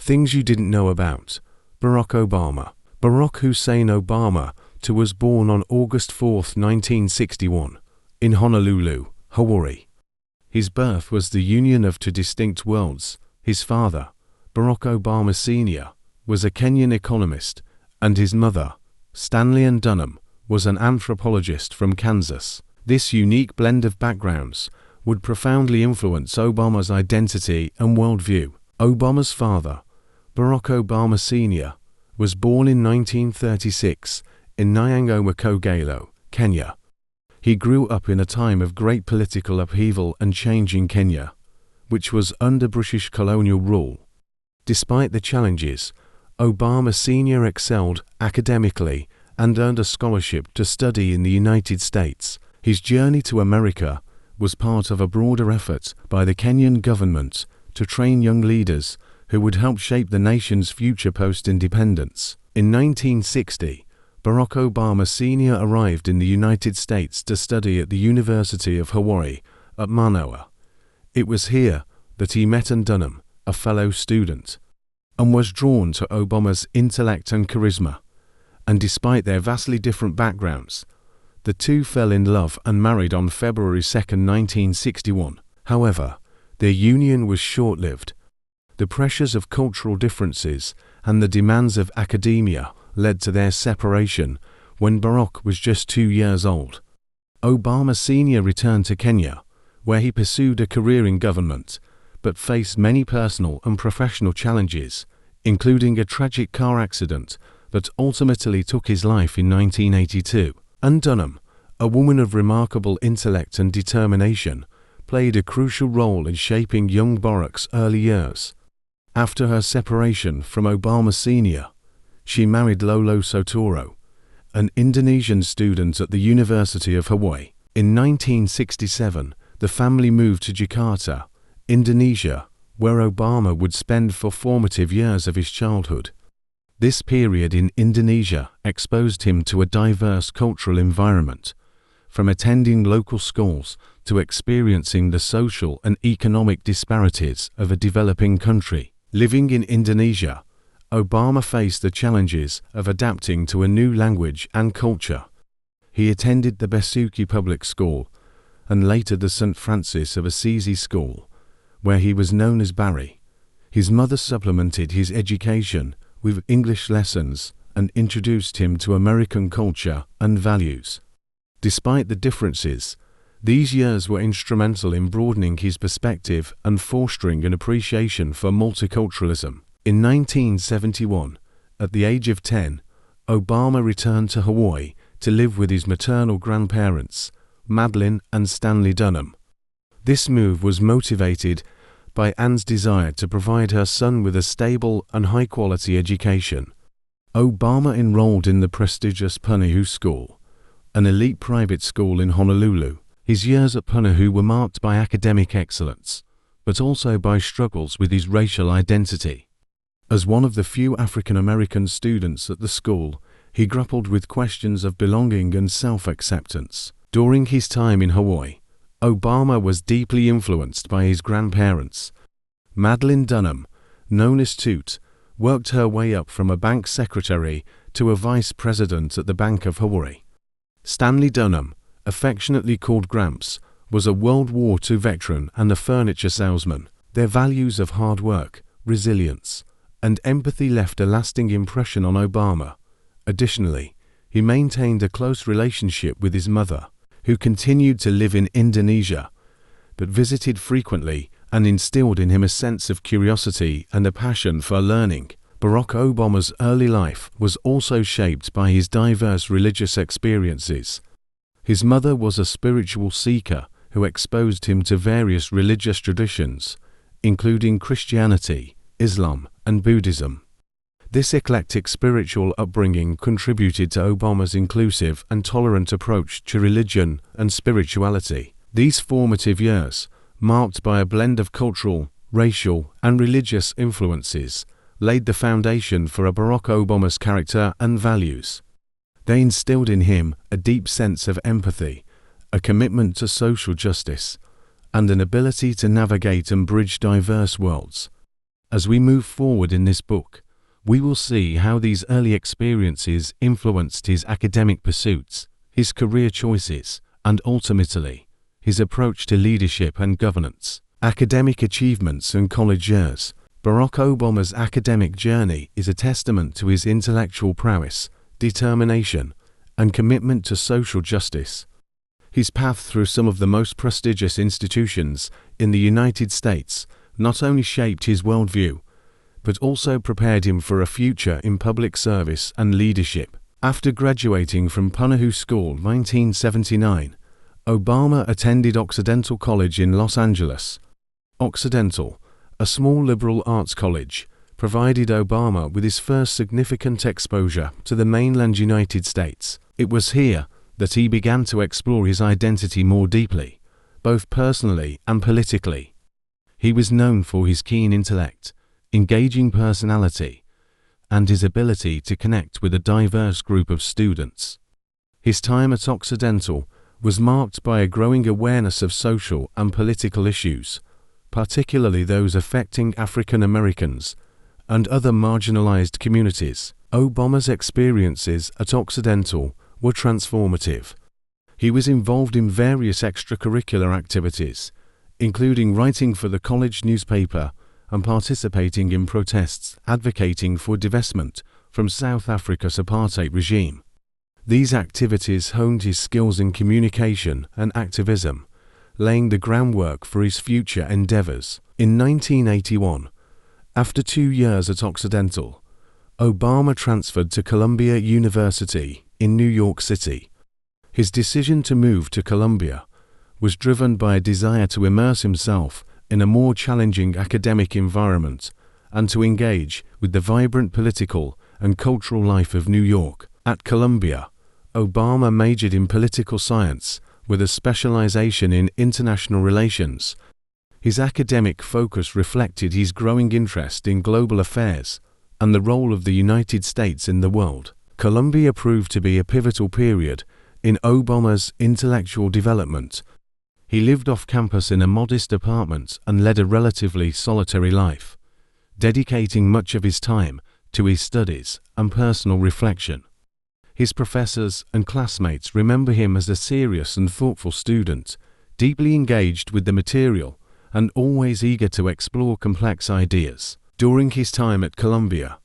Things you didn't know about Barack Obama. Barack Hussein Obama was born on August 4, 1961, in Honolulu, Hawaii. His birth was the union of two distinct worlds. His father, Barack Obama Sr., was a Kenyan economist, and his mother, Stanley Ann Dunham, was an anthropologist from Kansas. This unique blend of backgrounds would profoundly influence Obama's identity and worldview. Obama's father, Barack Obama Sr., was born in 1936 in Nyangoma Kogelo, Kenya. He grew up in a time of great political upheaval and change in Kenya, which was under British colonial rule. Despite the challenges, Obama Sr. excelled academically and earned a scholarship to study in the United States. His journey to America was part of a broader effort by the Kenyan government to train young leaders who would help shape the nation's future post-independence. In 1960, Barack Obama Sr. arrived in the United States to study at the University of Hawaii at Manoa. It was here that he met Ann Dunham, a fellow student, and was drawn to Obama's intellect and charisma. And despite their vastly different backgrounds, the two fell in love and married on February 2, 1961. However, their union was short-lived. The pressures of cultural differences and the demands of academia led to their separation when Barack was just 2 years old. Obama Sr. returned to Kenya, where he pursued a career in government, but faced many personal and professional challenges, including a tragic car accident that ultimately took his life in 1982. Ann Dunham, a woman of remarkable intellect and determination, played a crucial role in shaping young Barack's early years. After her separation from Obama Sr., she married Lolo Sotoro, an Indonesian student at the University of Hawaii. In 1967, the family moved to Jakarta, Indonesia, where Obama would spend the formative years of his childhood. This period in Indonesia exposed him to a diverse cultural environment, from attending local schools to experiencing the social and economic disparities of a developing country. Living in Indonesia, Obama faced the challenges of adapting to a new language and culture. He attended the Besuki Public School and later the St. Francis of Assisi School, where he was known as Barry. His mother supplemented his education with English lessons and introduced him to American culture and values. Despite the differences, these years were instrumental in broadening his perspective and fostering an appreciation for multiculturalism. In 1971, at the age of 10, Obama returned to Hawaii to live with his maternal grandparents, Madeline and Stanley Dunham. This move was motivated by Ann's desire to provide her son with a stable and high-quality education. Obama enrolled in the prestigious Punahou School, an elite private school in Honolulu. His years at Punahou were marked by academic excellence, but also by struggles with his racial identity. As one of the few African-American students at the school, he grappled with questions of belonging and self-acceptance. During his time in Hawaii, Obama was deeply influenced by his grandparents. Madeline Dunham, known as Toot, worked her way up from a bank secretary to a vice president at the Bank of Hawaii. Stanley Dunham, affectionately called Gramps, was a World War II veteran and a furniture salesman. Their values of hard work, resilience, and empathy left a lasting impression on Obama. Additionally, he maintained a close relationship with his mother, who continued to live in Indonesia, but visited frequently and instilled in him a sense of curiosity and a passion for learning. Barack Obama's early life was also shaped by his diverse religious experiences. His mother was a spiritual seeker who exposed him to various religious traditions, including Christianity, Islam, and Buddhism. This eclectic spiritual upbringing contributed to Obama's inclusive and tolerant approach to religion and spirituality. These formative years, marked by a blend of cultural, racial, and religious influences, laid the foundation for Barack Obama's character and values. They instilled in him a deep sense of empathy, a commitment to social justice, and an ability to navigate and bridge diverse worlds. As we move forward in this book, we will see how these early experiences influenced his academic pursuits, his career choices, and ultimately, his approach to leadership and governance. Academic achievements and college years. Barack Obama's academic journey is a testament to his intellectual prowess, determination, and commitment to social justice. His path through some of the most prestigious institutions in the United States not only shaped his worldview, but also prepared him for a future in public service and leadership. After graduating from Punahou School 1979, Obama attended Occidental College in Los Angeles. Occidental, a small liberal arts college, provided Obama with his first significant exposure to the mainland United States. It was here that he began to explore his identity more deeply, both personally and politically. He was known for his keen intellect, engaging personality, and his ability to connect with a diverse group of students. His time at Occidental was marked by a growing awareness of social and political issues, particularly those affecting African Americans and other marginalized communities. Obama's experiences at Occidental were transformative. He was involved in various extracurricular activities, including writing for the college newspaper and participating in protests advocating for divestment from South Africa's apartheid regime. These activities honed his skills in communication and activism, laying the groundwork for his future endeavors. In 1981, after 2 years at Occidental, Obama transferred to Columbia University in New York City. His decision to move to Columbia was driven by a desire to immerse himself in a more challenging academic environment and to engage with the vibrant political and cultural life of New York. At Columbia, Obama majored in political science with a specialization in international relations. His academic focus reflected his growing interest in global affairs and the role of the United States in the world. Columbia proved to be a pivotal period in Obama's intellectual development. He lived off campus in a modest apartment and led a relatively solitary life, dedicating much of his time to his studies and personal reflection. His professors and classmates remember him as a serious and thoughtful student, deeply engaged with the material and always eager to explore complex ideas. During his time at Columbia,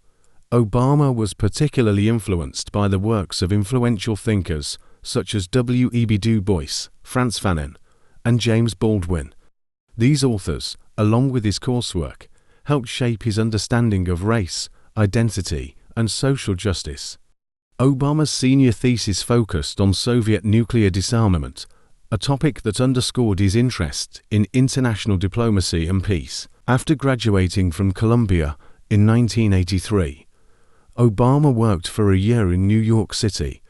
Obama was particularly influenced by the works of influential thinkers such as W.E.B. Du Bois, Frantz Fanon, and James Baldwin. These authors, along with his coursework, helped shape his understanding of race, identity, and social justice. Obama's senior thesis focused on Soviet nuclear disarmament, a topic that underscored his interest in international diplomacy and peace. After graduating from Columbia in 1983, Obama worked for a year in New York City,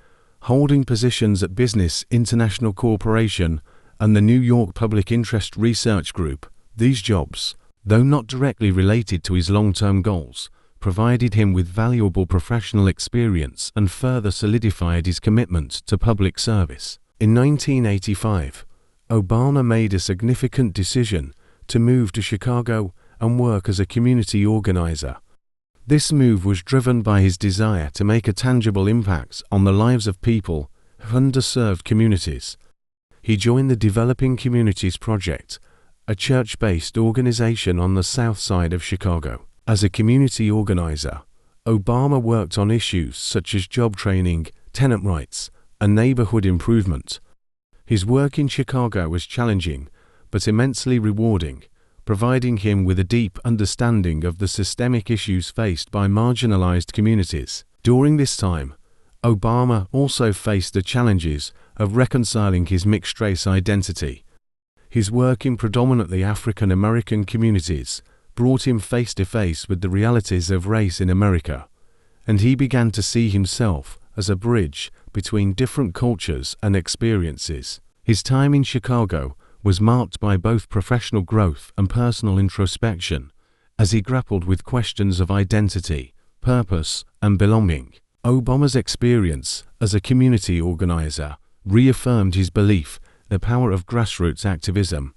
holding positions at Business International Corporation and the New York Public Interest Research Group. These jobs, though not directly related to his long-term goals, provided him with valuable professional experience and further solidified his commitment to public service. In 1985, Obama made a significant decision to move to Chicago and work as a community organizer. This move was driven by his desire to make a tangible impact on the lives of people of underserved communities. He joined the Developing Communities Project, a church-based organization on the south side of Chicago. As a community organizer, Obama worked on issues such as job training, tenant rights, and neighborhood improvement. His work in Chicago was challenging, but immensely rewarding, providing him with a deep understanding of the systemic issues faced by marginalized communities. During this time, Obama also faced the challenges of reconciling his mixed-race identity. His work in predominantly African American communities brought him face-to-face with the realities of race in America, and he began to see himself as a bridge between different cultures and experiences. His time in Chicago was marked by both professional growth and personal introspection, as he grappled with questions of identity, purpose, and belonging. Obama's experience as a community organizer reaffirmed his belief in the power of grassroots activism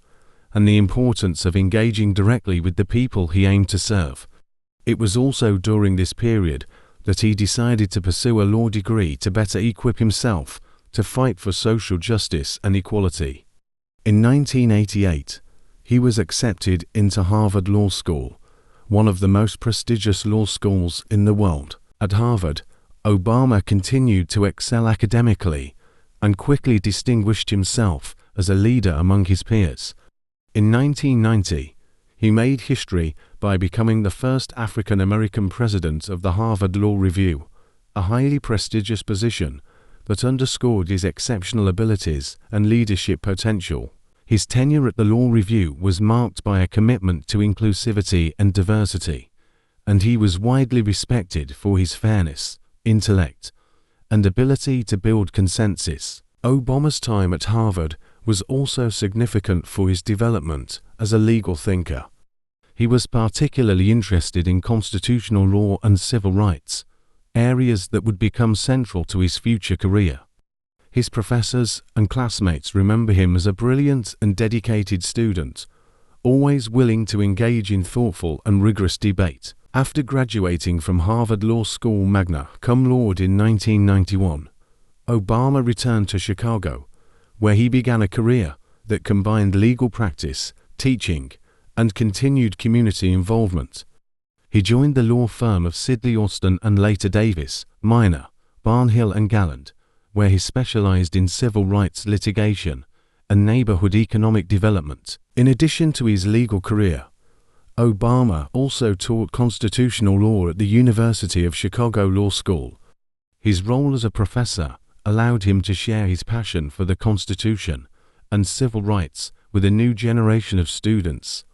and the importance of engaging directly with the people he aimed to serve. It was also during this period that he decided to pursue a law degree to better equip himself to fight for social justice and equality. In 1988, he was accepted into Harvard Law School, one of the most prestigious law schools in the world. At Harvard, Obama continued to excel academically and quickly distinguished himself as a leader among his peers. In 1990, he made history by becoming the first African American president of the Harvard Law Review, a highly prestigious position that underscored his exceptional abilities and leadership potential. His tenure at the Law Review was marked by a commitment to inclusivity and diversity, and he was widely respected for his fairness, intellect, and ability to build consensus. Obama's time at Harvard was also significant for his development as a legal thinker. He was particularly interested in constitutional law and civil rights, areas that would become central to his future career. His professors and classmates remember him as a brilliant and dedicated student, always willing to engage in thoughtful and rigorous debate. After graduating from Harvard Law School magna cum laude in 1991, Obama returned to Chicago, where he began a career that combined legal practice, teaching, and continued community involvement. He joined the law firm of Sidley Austin and later Davis, Minor, Barnhill and Galland, where he specialized in civil rights litigation and neighborhood economic development. In addition to his legal career, Obama also taught constitutional law at the University of Chicago Law School. His role as a professor allowed him to share his passion for the Constitution and civil rights with a new generation of students,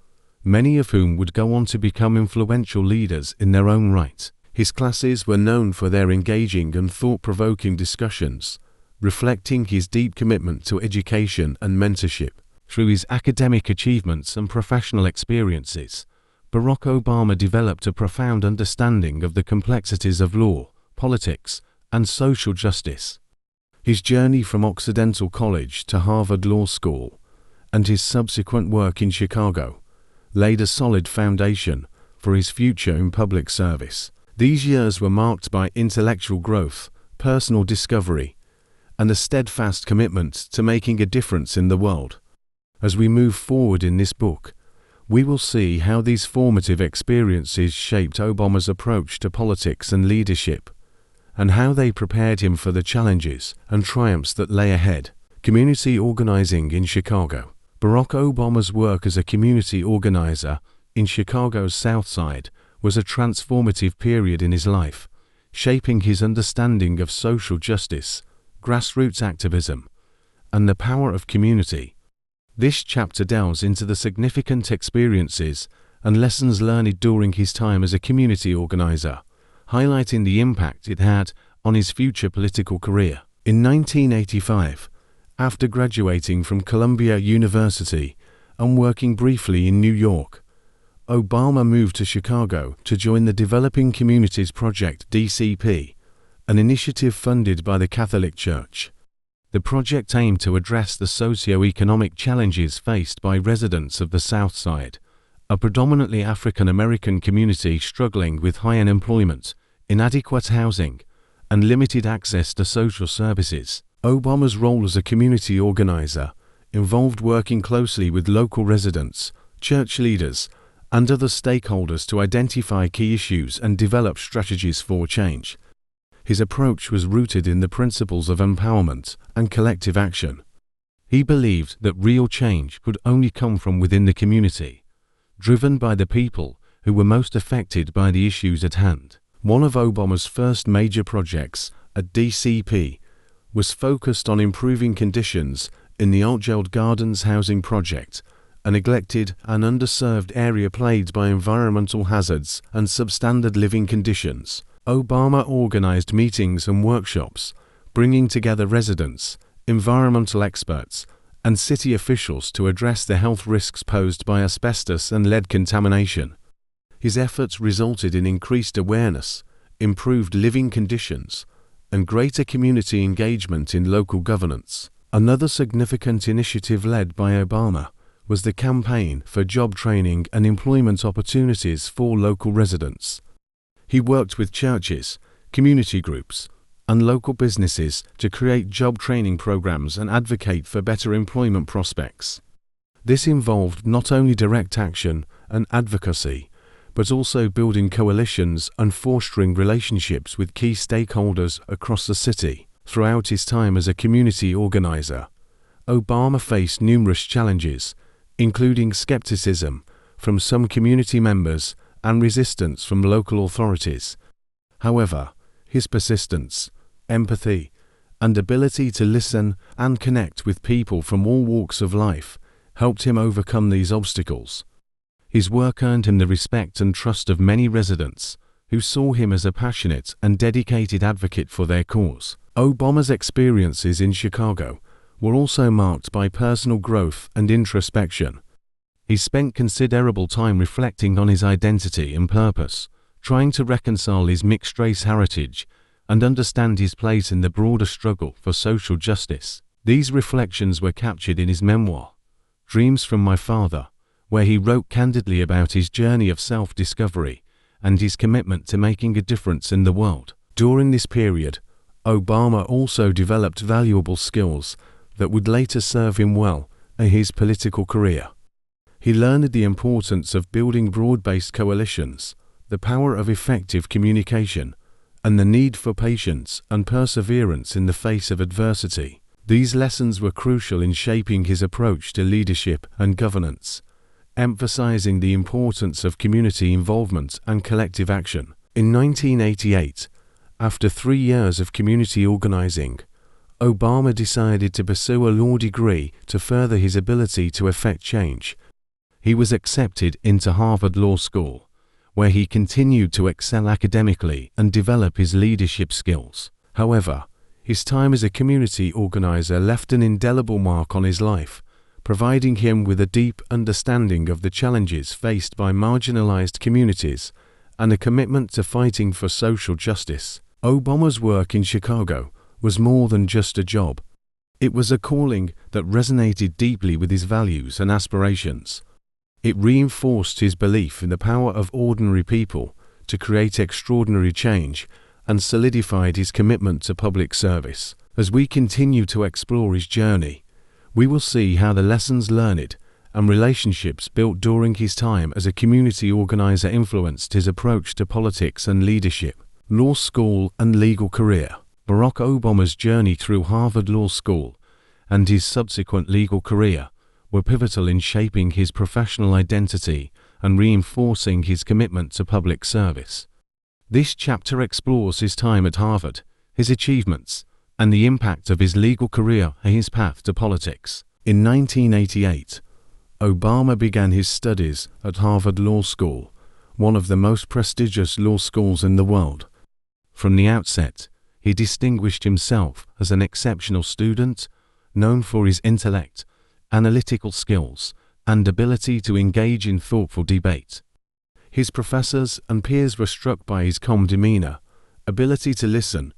many of whom would go on to become influential leaders in their own right. His classes were known for their engaging and thought-provoking discussions, reflecting his deep commitment to education and mentorship. Through his academic achievements and professional experiences, Barack Obama developed a profound understanding of the complexities of law, politics, and social justice. His journey from Occidental College to Harvard Law School and his subsequent work in Chicago laid a solid foundation for his future in public service. These years were marked by intellectual growth, personal discovery, and a steadfast commitment to making a difference in the world. As we move forward in this book, we will see how these formative experiences shaped Obama's approach to politics and leadership, and how they prepared him for the challenges and triumphs that lay ahead. Community organizing in Chicago. Barack Obama's work as a community organizer in Chicago's South Side was a transformative period in his life, shaping his understanding of social justice, grassroots activism, and the power of community. This chapter delves into the significant experiences and lessons learned during his time as a community organizer, highlighting the impact it had on his future political career. In 1985, after graduating from Columbia University and working briefly in New York, Obama moved to Chicago to join the Developing Communities Project (DCP), an initiative funded by the Catholic Church. The project aimed to address the socio-economic challenges faced by residents of the South Side, a predominantly African American community struggling with high unemployment, inadequate housing, and limited access to social services. Obama's role as a community organizer involved working closely with local residents, church leaders, and other stakeholders to identify key issues and develop strategies for change. His approach was rooted in the principles of empowerment and collective action. He believed that real change could only come from within the community, driven by the people who were most affected by the issues at hand. One of Obama's first major projects at DCP was focused on improving conditions in the Altgeld Gardens housing project, a neglected and underserved area plagued by environmental hazards and substandard living conditions. Obama organized meetings and workshops, bringing together residents, environmental experts, and city officials to address the health risks posed by asbestos and lead contamination. His efforts resulted in increased awareness, improved living conditions, and greater community engagement in local governance. Another significant initiative led by Obama was the campaign for job training and employment opportunities for local residents. He worked with churches, community groups, and local businesses to create job training programs and advocate for better employment prospects. This involved not only direct action and advocacy, but also building coalitions and fostering relationships with key stakeholders across the city. Throughout his time as a community organizer, Obama faced numerous challenges, including skepticism from some community members and resistance from local authorities. However, his persistence, empathy, and ability to listen and connect with people from all walks of life helped him overcome these obstacles. His work earned him the respect and trust of many residents, who saw him as a passionate and dedicated advocate for their cause. Obama's experiences in Chicago were also marked by personal growth and introspection. He spent considerable time reflecting on his identity and purpose, trying to reconcile his mixed-race heritage and understand his place in the broader struggle for social justice. These reflections were captured in his memoir, Dreams from My Father, where he wrote candidly about his journey of self-discovery and his commitment to making a difference in the world. During this period, Obama also developed valuable skills that would later serve him well in his political career. He learned the importance of building broad-based coalitions, the power of effective communication, and the need for patience and perseverance in the face of adversity. These lessons were crucial in shaping his approach to leadership and governance, emphasizing the importance of community involvement and collective action. In 1988, after 3 years of community organizing, Obama decided to pursue a law degree to further his ability to effect change. He was accepted into Harvard Law School, where he continued to excel academically and develop his leadership skills. However, his time as a community organizer left an indelible mark on his life, providing him with a deep understanding of the challenges faced by marginalized communities and a commitment to fighting for social justice. Obama's work in Chicago was more than just a job. It was a calling that resonated deeply with his values and aspirations. It reinforced his belief in the power of ordinary people to create extraordinary change and solidified his commitment to public service. As we continue to explore his journey, we will see how the lessons learned and relationships built during his time as a community organizer influenced his approach to politics and leadership. Law school and legal career. Barack Obama's journey through Harvard Law School and his subsequent legal career were pivotal in shaping his professional identity and reinforcing his commitment to public service. This chapter explores his time at Harvard, his achievements, and the impact of his legal career and his path to politics. In 1988, Obama began his studies at Harvard Law School, one of the most prestigious law schools in the world. From the outset, he distinguished himself as an exceptional student, known for his intellect, analytical skills, and ability to engage in thoughtful debate. His professors and peers were struck by his calm demeanor, ability to listen,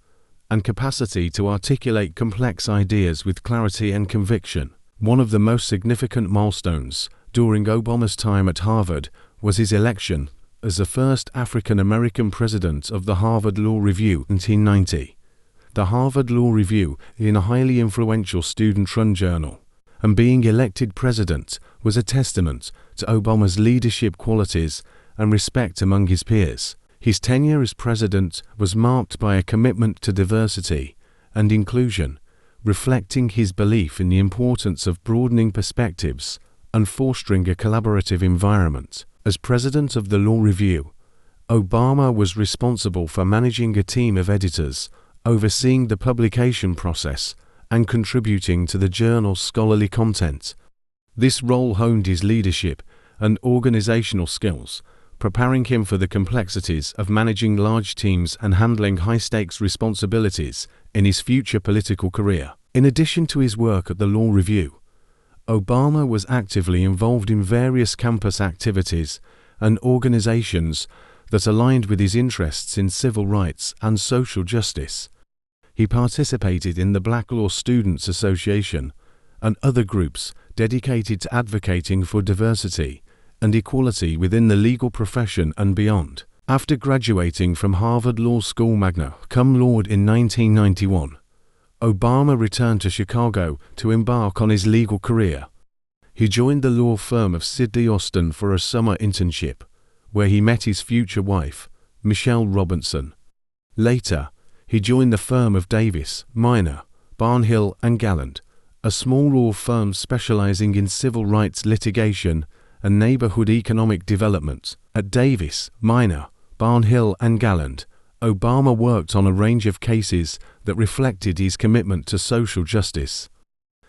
and capacity to articulate complex ideas with clarity and conviction. One of the most significant milestones during Obama's time at Harvard was his election as the first African-American president of the Harvard Law Review in 1990. The Harvard Law Review is a highly influential student-run journal, and being elected president was a testament to Obama's leadership qualities and respect among his peers. His tenure as president was marked by a commitment to diversity and inclusion, reflecting his belief in the importance of broadening perspectives and fostering a collaborative environment. As president of the Law Review, Obama was responsible for managing a team of editors, overseeing the publication process, and contributing to the journal's scholarly content. This role honed his leadership and organizational skills, preparing him for the complexities of managing large teams and handling high-stakes responsibilities in his future political career. In addition to his work at the Law Review, Obama was actively involved in various campus activities and organizations that aligned with his interests in civil rights and social justice. He participated in the Black Law Students Association, and other groups dedicated to advocating for diversity and equality within the legal profession and beyond. After graduating from Harvard Law School magna cum laude in 1991, Obama returned to Chicago to embark on his legal career. He joined the law firm of Sidney Austin for a summer internship, where he met his future wife, Michelle Robinson. Later, he joined the firm of Davis, Minor, Barnhill and Gallant, a small law firm specializing in civil rights litigation and neighborhood economic development. At Davis, Minor, Barnhill and Gallant, Obama worked on a range of cases that reflected his commitment to social justice.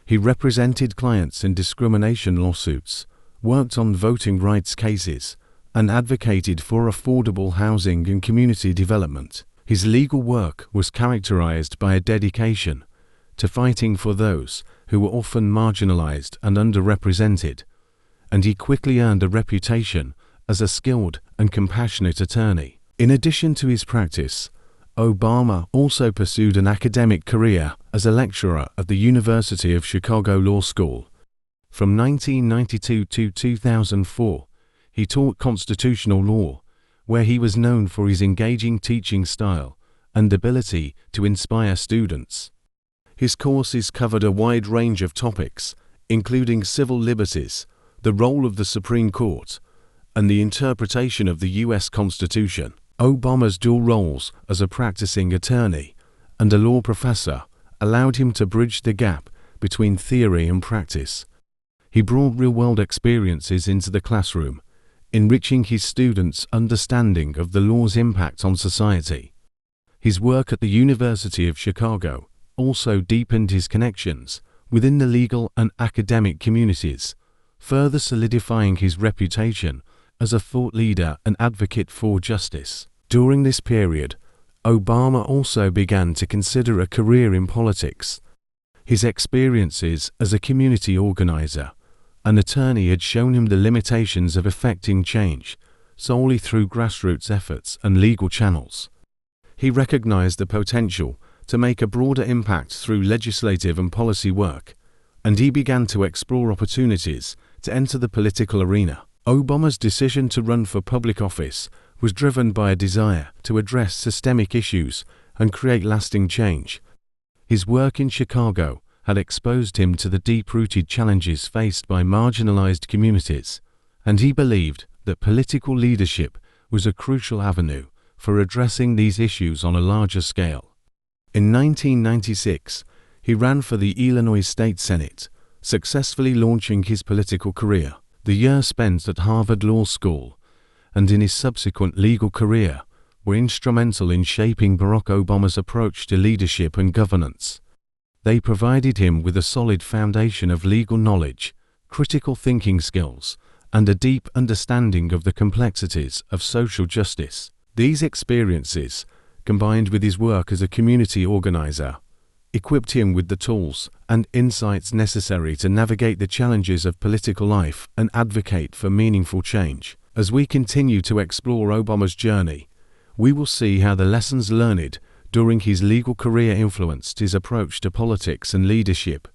He represented clients in discrimination lawsuits, worked on voting rights cases, and advocated for affordable housing and community development. His legal work was characterized by a dedication to fighting for those who were often marginalized and underrepresented, and he quickly earned a reputation as a skilled and compassionate attorney. In addition to his practice, Obama also pursued an academic career as a lecturer at the University of Chicago Law School. From 1992 to 2004, he taught constitutional law, where he was known for his engaging teaching style and ability to inspire students. His courses covered a wide range of topics, including civil liberties, the role of the Supreme Court, and the interpretation of the U.S. Constitution. Obama's dual roles as a practicing attorney and a law professor allowed him to bridge the gap between theory and practice. He brought real-world experiences into the classroom, enriching his students' understanding of the law's impact on society. His work at the University of Chicago also deepened his connections within the legal and academic communities, further solidifying his reputation as a thought leader and advocate for justice. During this period, Obama also began to consider a career in politics. His experiences as a community organizer and attorney had shown him the limitations of effecting change solely through grassroots efforts and legal channels. He recognized the potential to make a broader impact through legislative and policy work, and he began to explore opportunities to enter the political arena. Obama's decision to run for public office was driven by a desire to address systemic issues and create lasting change. His work in Chicago had exposed him to the deep-rooted challenges faced by marginalized communities, and he believed that political leadership was a crucial avenue for addressing these issues on a larger scale. In 1996, he ran for the Illinois State Senate, successfully launching his political career. The years spent at Harvard Law School and in his subsequent legal career were instrumental in shaping Barack Obama's approach to leadership and governance. They provided him with a solid foundation of legal knowledge, critical thinking skills, and a deep understanding of the complexities of social justice. These experiences, combined with his work as a community organizer, equipped him with the tools and insights necessary to navigate the challenges of political life and advocate for meaningful change. As we continue to explore Obama's journey, we will see how the lessons learned during his legal career influenced his approach to politics and leadership,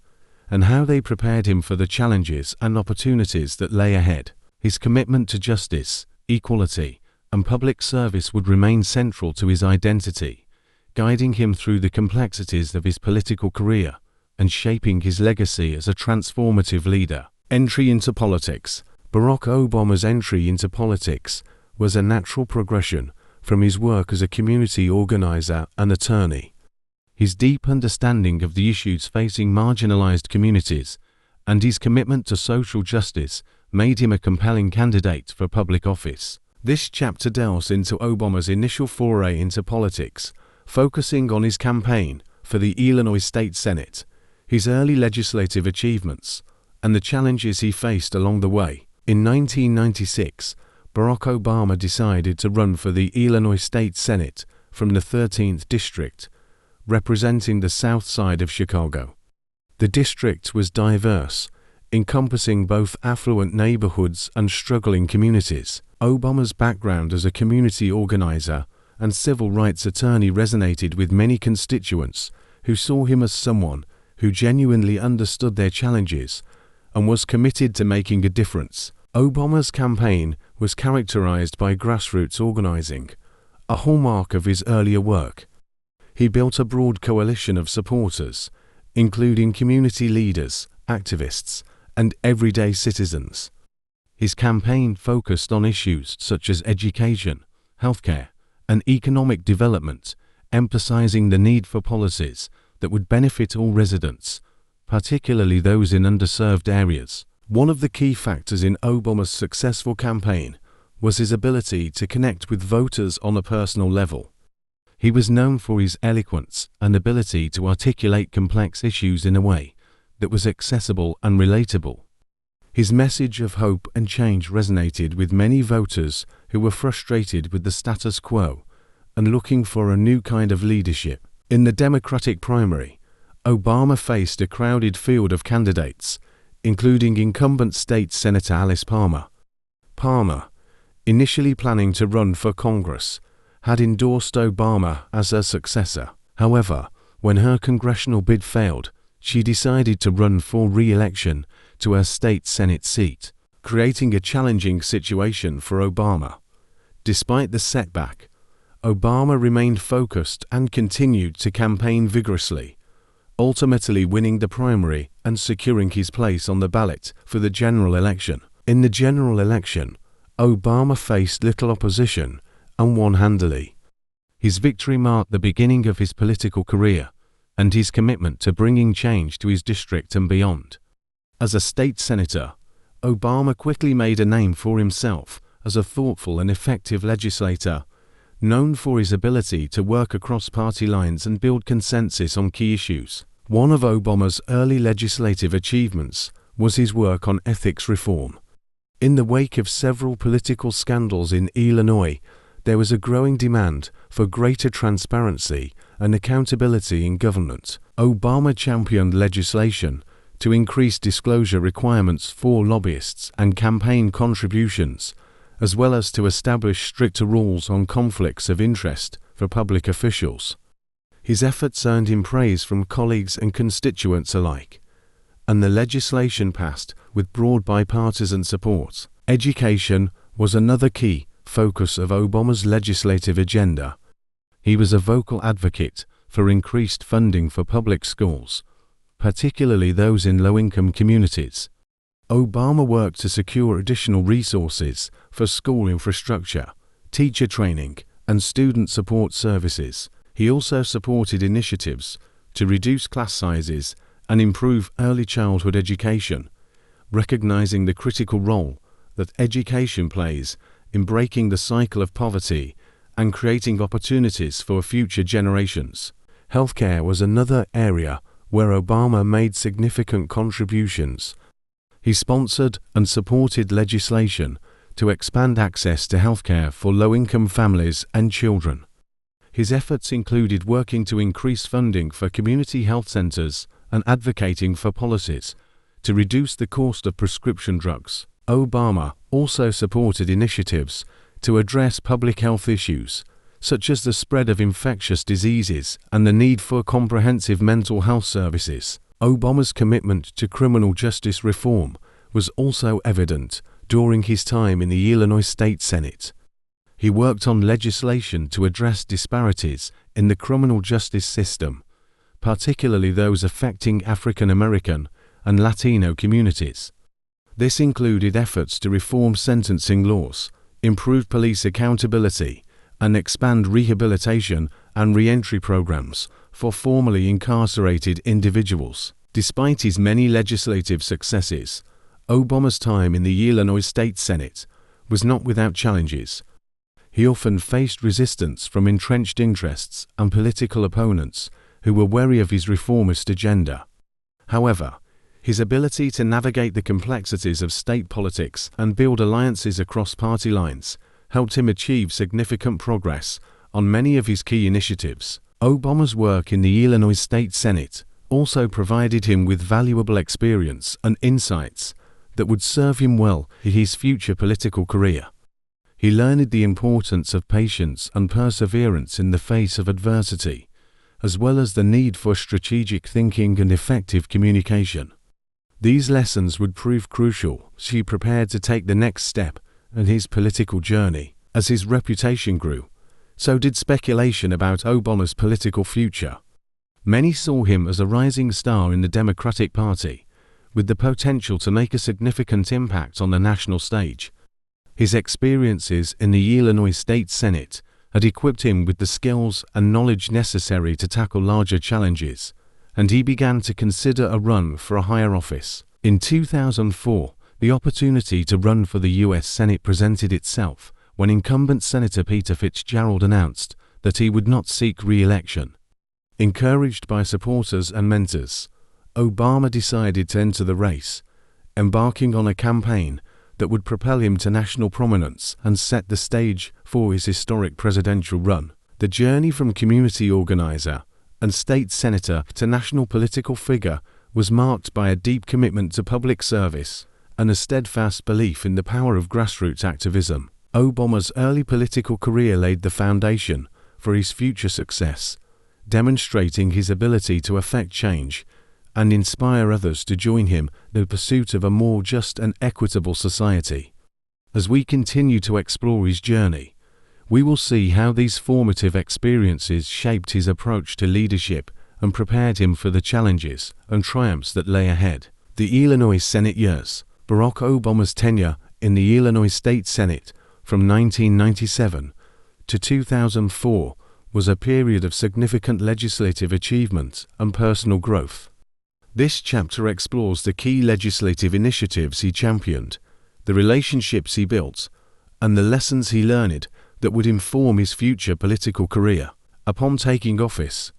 and how they prepared him for the challenges and opportunities that lay ahead. His commitment to justice, equality, and public service would remain central to his identity, guiding him through the complexities of his political career and shaping his legacy as a transformative leader. Entry into politics. Barack Obama's entry into politics was a natural progression from his work as a community organizer and attorney. His deep understanding of the issues facing marginalized communities and his commitment to social justice made him a compelling candidate for public office. This chapter delves into Obama's initial foray into politics, focusing on his campaign for the Illinois State Senate, his early legislative achievements, and the challenges he faced along the way. In 1996, Barack Obama decided to run for the Illinois State Senate from the 13th District, representing the south side of Chicago. The district was diverse, encompassing both affluent neighborhoods and struggling communities. Obama's background as a community organizer and civil rights attorney resonated with many constituents who saw him as someone who genuinely understood their challenges and was committed to making a difference. Obama's campaign was characterized by grassroots organizing, a hallmark of his earlier work. He built a broad coalition of supporters, including community leaders, activists, and everyday citizens. His campaign focused on issues such as education, healthcare, and economic development, emphasizing the need for policies that would benefit all residents, particularly those in underserved areas. One of the key factors in Obama's successful campaign was his ability to connect with voters on a personal level. He was known for his eloquence and ability to articulate complex issues in a way that was accessible and relatable. His message of hope and change resonated with many voters who were frustrated with the status quo and looking for a new kind of leadership. In the Democratic primary, Obama faced a crowded field of candidates, including incumbent state Senator Alice Palmer. Palmer, initially planning to run for Congress, had endorsed Obama as her successor. However, when her congressional bid failed, she decided to run for re-election to her state Senate seat, creating a challenging situation for Obama. Despite the setback, Obama remained focused and continued to campaign vigorously, ultimately winning the primary and securing his place on the ballot for the general election. In the general election, Obama faced little opposition and won handily. His victory marked the beginning of his political career and his commitment to bringing change to his district and beyond. As a state senator, Obama quickly made a name for himself as a thoughtful and effective legislator, known for his ability to work across party lines and build consensus on key issues. One of Obama's early legislative achievements was his work on ethics reform. In the wake of several political scandals in Illinois, there was a growing demand for greater transparency and accountability in government. Obama championed legislation to increase disclosure requirements for lobbyists and campaign contributions, as well as to establish stricter rules on conflicts of interest for public officials. His efforts earned him praise from colleagues and constituents alike, and the legislation passed with broad bipartisan support. Education was another key focus of Obama's legislative agenda. He was a vocal advocate for increased funding for public schools, particularly those in low-income communities. Obama worked to secure additional resources for school infrastructure, teacher training, and student support services. He also supported initiatives to reduce class sizes and improve early childhood education, recognizing the critical role that education plays in breaking the cycle of poverty and creating opportunities for future generations. Healthcare was another area where Obama made significant contributions. He sponsored and supported legislation to expand access to healthcare for low-income families and children. His efforts included working to increase funding for community health centers and advocating for policies to reduce the cost of prescription drugs. Obama also supported initiatives to address public health issues, such as the spread of infectious diseases and the need for comprehensive mental health services. Obama's commitment to criminal justice reform was also evident during his time in the Illinois State Senate. He worked on legislation to address disparities in the criminal justice system, particularly those affecting African American and Latino communities. This included efforts to reform sentencing laws, improve police accountability, and expand rehabilitation and re-entry programs for formerly incarcerated individuals. Despite his many legislative successes, Obama's time in the Illinois State Senate was not without challenges. He often faced resistance from entrenched interests and political opponents who were wary of his reformist agenda. However, his ability to navigate the complexities of state politics and build alliances across party lines helped him achieve significant progress on many of his key initiatives. Obama's work in the Illinois State Senate also provided him with valuable experience and insights that would serve him well in his future political career. He learned the importance of patience and perseverance in the face of adversity, as well as the need for strategic thinking and effective communication. These lessons would prove crucial as he prepared to take the next step in his political journey. As his reputation grew, so did speculation about Obama's political future. Many saw him as a rising star in the Democratic Party, with the potential to make a significant impact on the national stage. His experiences in the Illinois State Senate had equipped him with the skills and knowledge necessary to tackle larger challenges, and he began to consider a run for a higher office. In 2004, the opportunity to run for the U.S. Senate presented itself when incumbent Senator Peter Fitzgerald announced that he would not seek re-election. Encouraged by supporters and mentors, Obama decided to enter the race, embarking on a campaign that would propel him to national prominence and set the stage for his historic presidential run. The journey from community organizer and state senator to national political figure was marked by a deep commitment to public service and a steadfast belief in the power of grassroots activism. Obama's early political career laid the foundation for his future success, demonstrating his ability to effect change and inspire others to join him in the pursuit of a more just and equitable society. As we continue to explore his journey, we will see how these formative experiences shaped his approach to leadership and prepared him for the challenges and triumphs that lay ahead. The Illinois Senate years. Barack Obama's tenure in the Illinois State Senate from 1997 to 2004 was a period of significant legislative achievement and personal growth. This chapter explores the key legislative initiatives he championed, the relationships he built, and the lessons he learned that would inform his future political career. Upon taking office,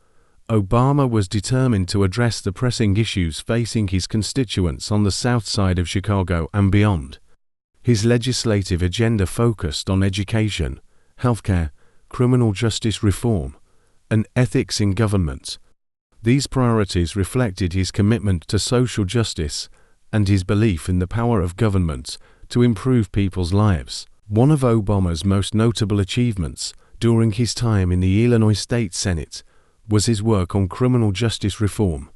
Obama was determined to address the pressing issues facing his constituents on the South Side of Chicago and beyond. His legislative agenda focused on education, healthcare, criminal justice reform, and ethics in government. These priorities reflected his commitment to social justice and his belief in the power of government to improve people's lives. One of Obama's most notable achievements during his time in the Illinois State Senate was his work on criminal justice reform.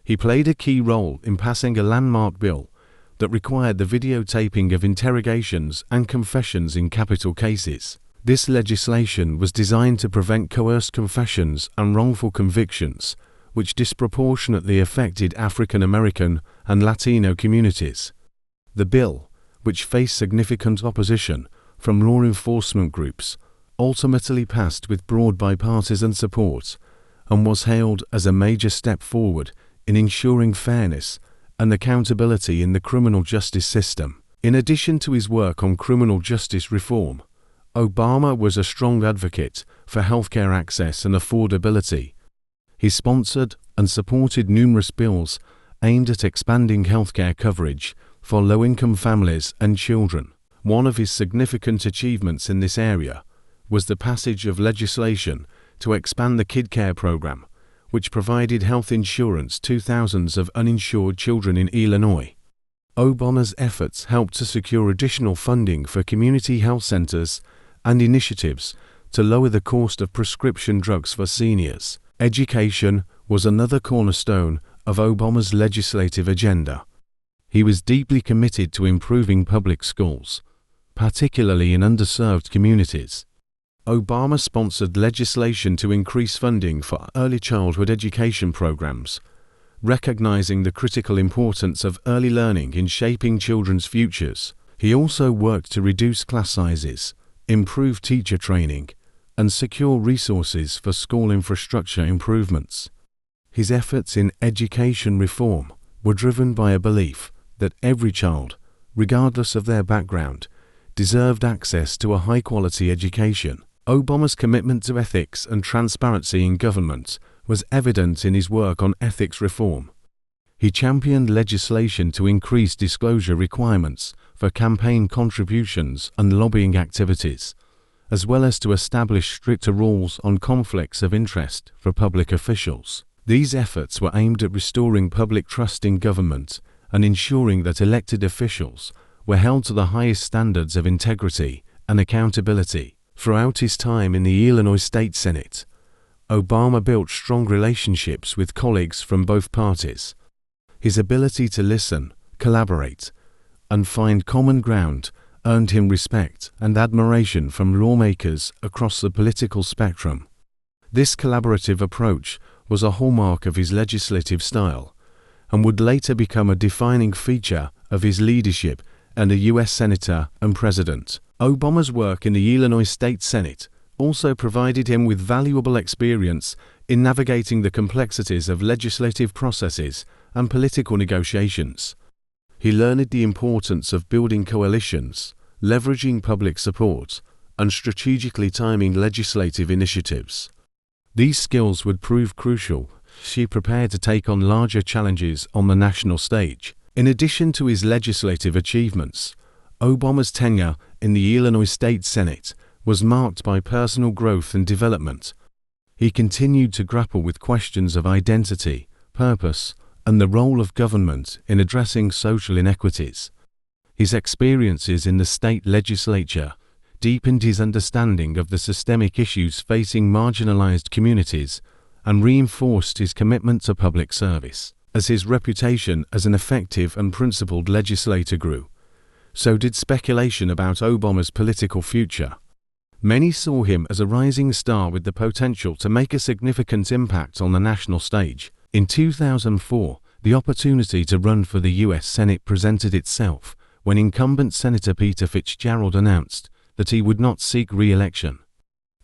He played a key role in passing a landmark bill that required the videotaping of interrogations and confessions in capital cases. This legislation was designed to prevent coerced confessions and wrongful convictions, which disproportionately affected African American and Latino communities. The bill, which faced significant opposition from law enforcement groups, ultimately passed with broad bipartisan support and was hailed as a major step forward in ensuring fairness and accountability in the criminal justice system. In addition to his work on criminal justice reform, Obama was a strong advocate for healthcare access and affordability. He sponsored and supported numerous bills aimed at expanding healthcare coverage for low-income families and children. One of his significant achievements in this area was the passage of legislation to expand the Kid Care program, which provided health insurance to thousands of uninsured children in Illinois. Obama's efforts helped to secure additional funding for community health centers and initiatives to lower the cost of prescription drugs for seniors. Education was another cornerstone of Obama's legislative agenda. He was deeply committed to improving public schools, particularly in underserved communities. Obama sponsored legislation to increase funding for early childhood education programs, recognizing the critical importance of early learning in shaping children's futures. He also worked to reduce class sizes, improve teacher training, and secure resources for school infrastructure improvements. His efforts in education reform were driven by a belief that every child, regardless of their background, deserved access to a high-quality education. Obama's commitment to ethics and transparency in government was evident in his work on ethics reform. He championed legislation to increase disclosure requirements for campaign contributions and lobbying activities, as well as to establish stricter rules on conflicts of interest for public officials. These efforts were aimed at restoring public trust in government and ensuring that elected officials were held to the highest standards of integrity and accountability. Throughout his time in the Illinois State Senate, Obama built strong relationships with colleagues from both parties. His ability to listen, collaborate, and find common ground earned him respect and admiration from lawmakers across the political spectrum. This collaborative approach was a hallmark of his legislative style and would later become a defining feature of his leadership as a U.S. Senator and President. Obama's work in the Illinois State Senate also provided him with valuable experience in navigating the complexities of legislative processes and political negotiations. He learned the importance of building coalitions, leveraging public support, and strategically timing legislative initiatives. These skills would prove crucial as he prepared to take on larger challenges on the national stage. In addition to his legislative achievements, Obama's tenure in the Illinois State Senate was marked by personal growth and development. He continued to grapple with questions of identity, purpose, and the role of government in addressing social inequities. His experiences in the state legislature deepened his understanding of the systemic issues facing marginalized communities and reinforced his commitment to public service. As his reputation as an effective and principled legislator grew, so did speculation about Obama's political future. Many saw him as a rising star with the potential to make a significant impact on the national stage. In 2004, the opportunity to run for the U.S. Senate presented itself when incumbent Senator Peter Fitzgerald announced that he would not seek re-election.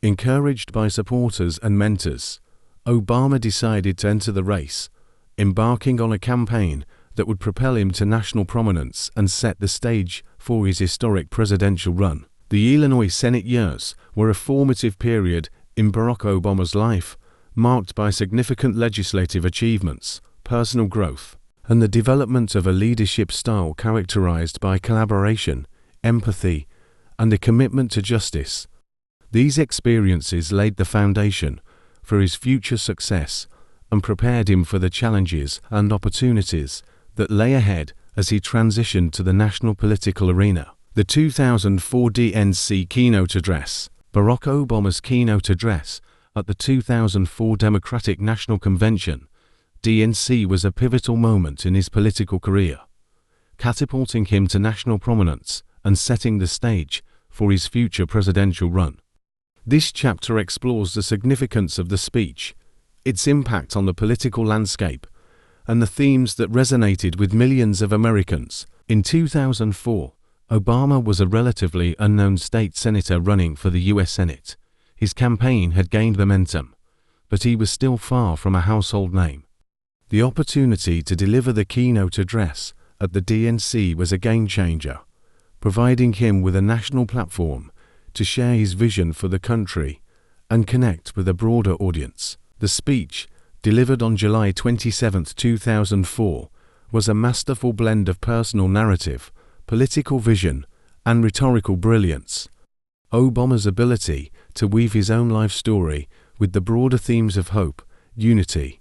Encouraged by supporters and mentors, Obama decided to enter the race, embarking on a campaign that would propel him to national prominence and set the stage for his historic presidential run. The Illinois Senate years were a formative period in Barack Obama's life, marked by significant legislative achievements, personal growth, and the development of a leadership style characterized by collaboration, empathy, and a commitment to justice. These experiences laid the foundation for his future success and prepared him for the challenges and opportunities that lay ahead as he transitioned to the national political arena. The 2004 DNC keynote address. Barack Obama's keynote address at the 2004 Democratic National Convention, DNC, was a pivotal moment in his political career, catapulting him to national prominence and setting the stage for his future presidential run. This chapter explores the significance of the speech, its impact on the political landscape, and the themes that resonated with millions of Americans. In 2004, Obama was a relatively unknown state senator running for the U.S. Senate. His campaign had gained momentum, but he was still far from a household name. The opportunity to deliver the keynote address at the DNC was a game-changer, providing him with a national platform to share his vision for the country and connect with a broader audience. The speech, delivered on July 27, 2004, was a masterful blend of personal narrative, political vision, and rhetorical brilliance. Obama's ability to weave his own life story with the broader themes of hope, unity,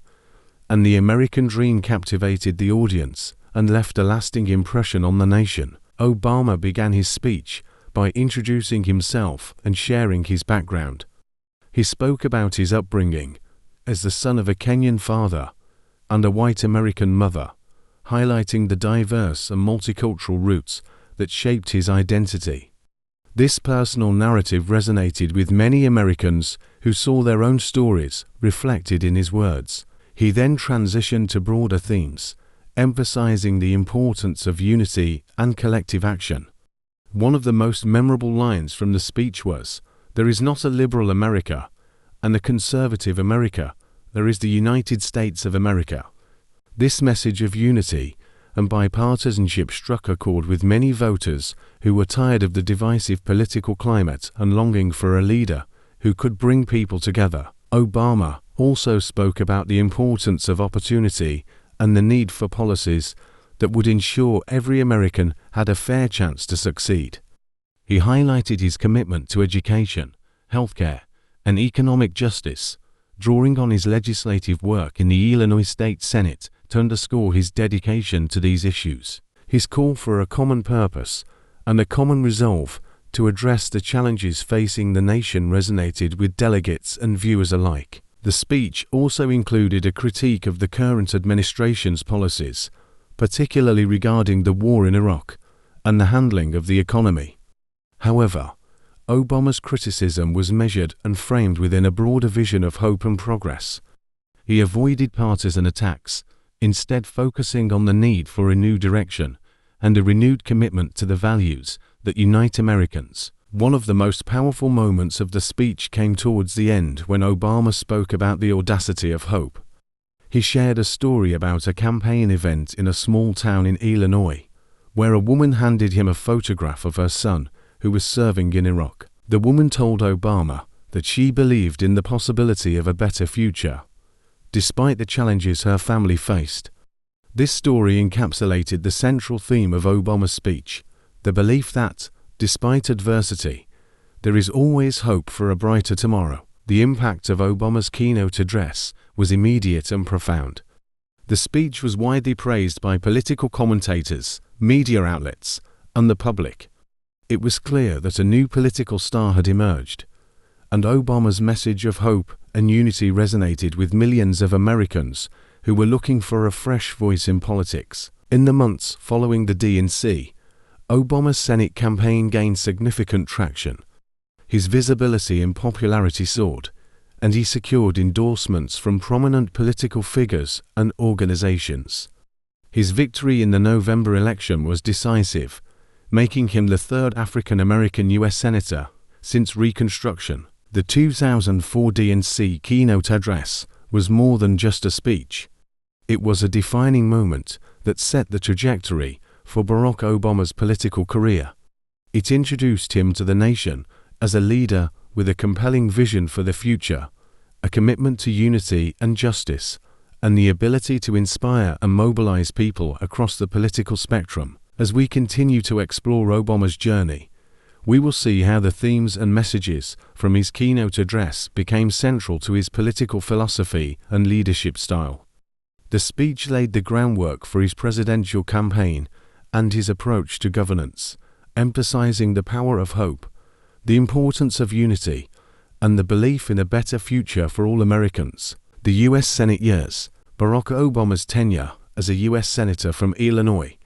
and the American dream captivated the audience and left a lasting impression on the nation. Obama began his speech by introducing himself and sharing his background. He spoke about his upbringing as the son of a Kenyan father and a white American mother, highlighting the diverse and multicultural roots that shaped his identity. This personal narrative resonated with many Americans who saw their own stories reflected in his words. He then transitioned to broader themes, emphasizing the importance of unity and collective action. One of the most memorable lines from the speech was, "There is not a liberal America and a conservative America, there is the United States of America." This message of unity and bipartisanship struck a chord with many voters who were tired of the divisive political climate and longing for a leader who could bring people together. Obama also spoke about the importance of opportunity and the need for policies that would ensure every American had a fair chance to succeed. He highlighted his commitment to education, healthcare, and economic justice, drawing on his legislative work in the Illinois State Senate to underscore his dedication to these issues. His call for a common purpose and a common resolve to address the challenges facing the nation resonated with delegates and viewers alike. The speech also included a critique of the current administration's policies, particularly regarding the war in Iraq and the handling of the economy. However, Obama's criticism was measured and framed within a broader vision of hope and progress. He avoided partisan attacks, instead focusing on the need for a new direction and a renewed commitment to the values that unite Americans. One of the most powerful moments of the speech came towards the end when Obama spoke about the audacity of hope. He shared a story about a campaign event in a small town in Illinois, where a woman handed him a photograph of her son who was serving in Iraq. The woman told Obama that she believed in the possibility of a better future, despite the challenges her family faced. This story encapsulated the central theme of Obama's speech, the belief that, despite adversity, there is always hope for a brighter tomorrow. The impact of Obama's keynote address was immediate and profound. The speech was widely praised by political commentators, media outlets, and the public. It was clear that a new political star had emerged, and Obama's message of hope and unity resonated with millions of Americans who were looking for a fresh voice in politics. In the months following the DNC, Obama's Senate campaign gained significant traction. His visibility and popularity soared, and he secured endorsements from prominent political figures and organizations. His victory in the November election was decisive, making him the third African-American U.S. Senator since Reconstruction. The 2004 DNC keynote address was more than just a speech. It was a defining moment that set the trajectory for Barack Obama's political career. It introduced him to the nation as a leader with a compelling vision for the future, a commitment to unity and justice, and the ability to inspire and mobilize people across the political spectrum. As we continue to explore Obama's journey, we will see how the themes and messages from his keynote address became central to his political philosophy and leadership style. The speech laid the groundwork for his presidential campaign and his approach to governance, emphasizing the power of hope, the importance of unity, and the belief in a better future for all Americans. The U.S. Senate years. Barack Obama's tenure as a U.S. Senator from Illinois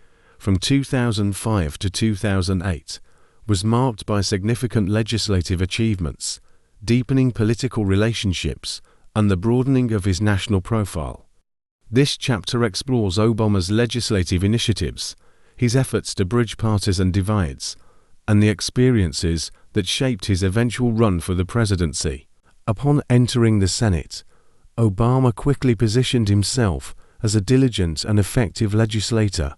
from 2005 to 2008 was marked by significant legislative achievements, deepening political relationships, and the broadening of his national profile. This chapter explores Obama's legislative initiatives, his efforts to bridge partisan divides, and the experiences that shaped his eventual run for the presidency. Upon entering the Senate, Obama quickly positioned himself as a diligent and effective legislator.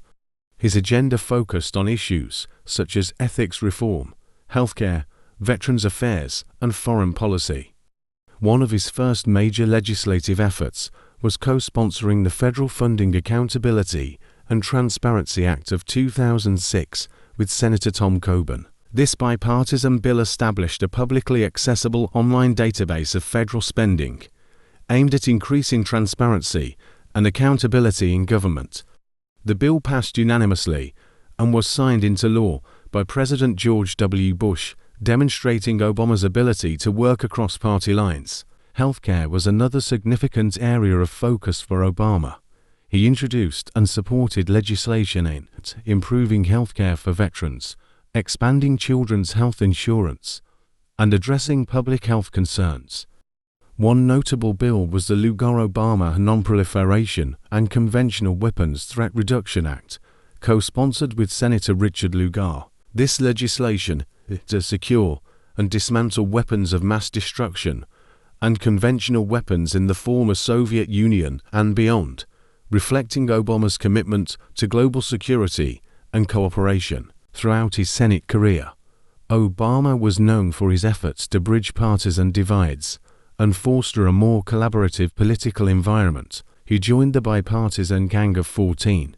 His agenda focused on issues such as ethics reform, healthcare, veterans affairs, and foreign policy. One of his first major legislative efforts was co-sponsoring the Federal Funding Accountability and Transparency Act of 2006 with Senator Tom Coburn. This bipartisan bill established a publicly accessible online database of federal spending, aimed at increasing transparency and accountability in government. The bill passed unanimously and was signed into law by President George W. Bush, demonstrating Obama's ability to work across party lines. Healthcare was another significant area of focus for Obama. He introduced and supported legislation aimed at improving healthcare for veterans, expanding children's health insurance, and addressing public health concerns. One notable bill was the Lugar-Obama Non-Proliferation and Conventional Weapons Threat Reduction Act, co-sponsored with Senator Richard Lugar. This legislation to secure and dismantle weapons of mass destruction and conventional weapons in the former Soviet Union and beyond, reflecting Obama's commitment to global security and cooperation. Throughout his Senate career, Obama was known for his efforts to bridge partisan divides and foster a more collaborative political environment. He joined the Bipartisan Gang of 14,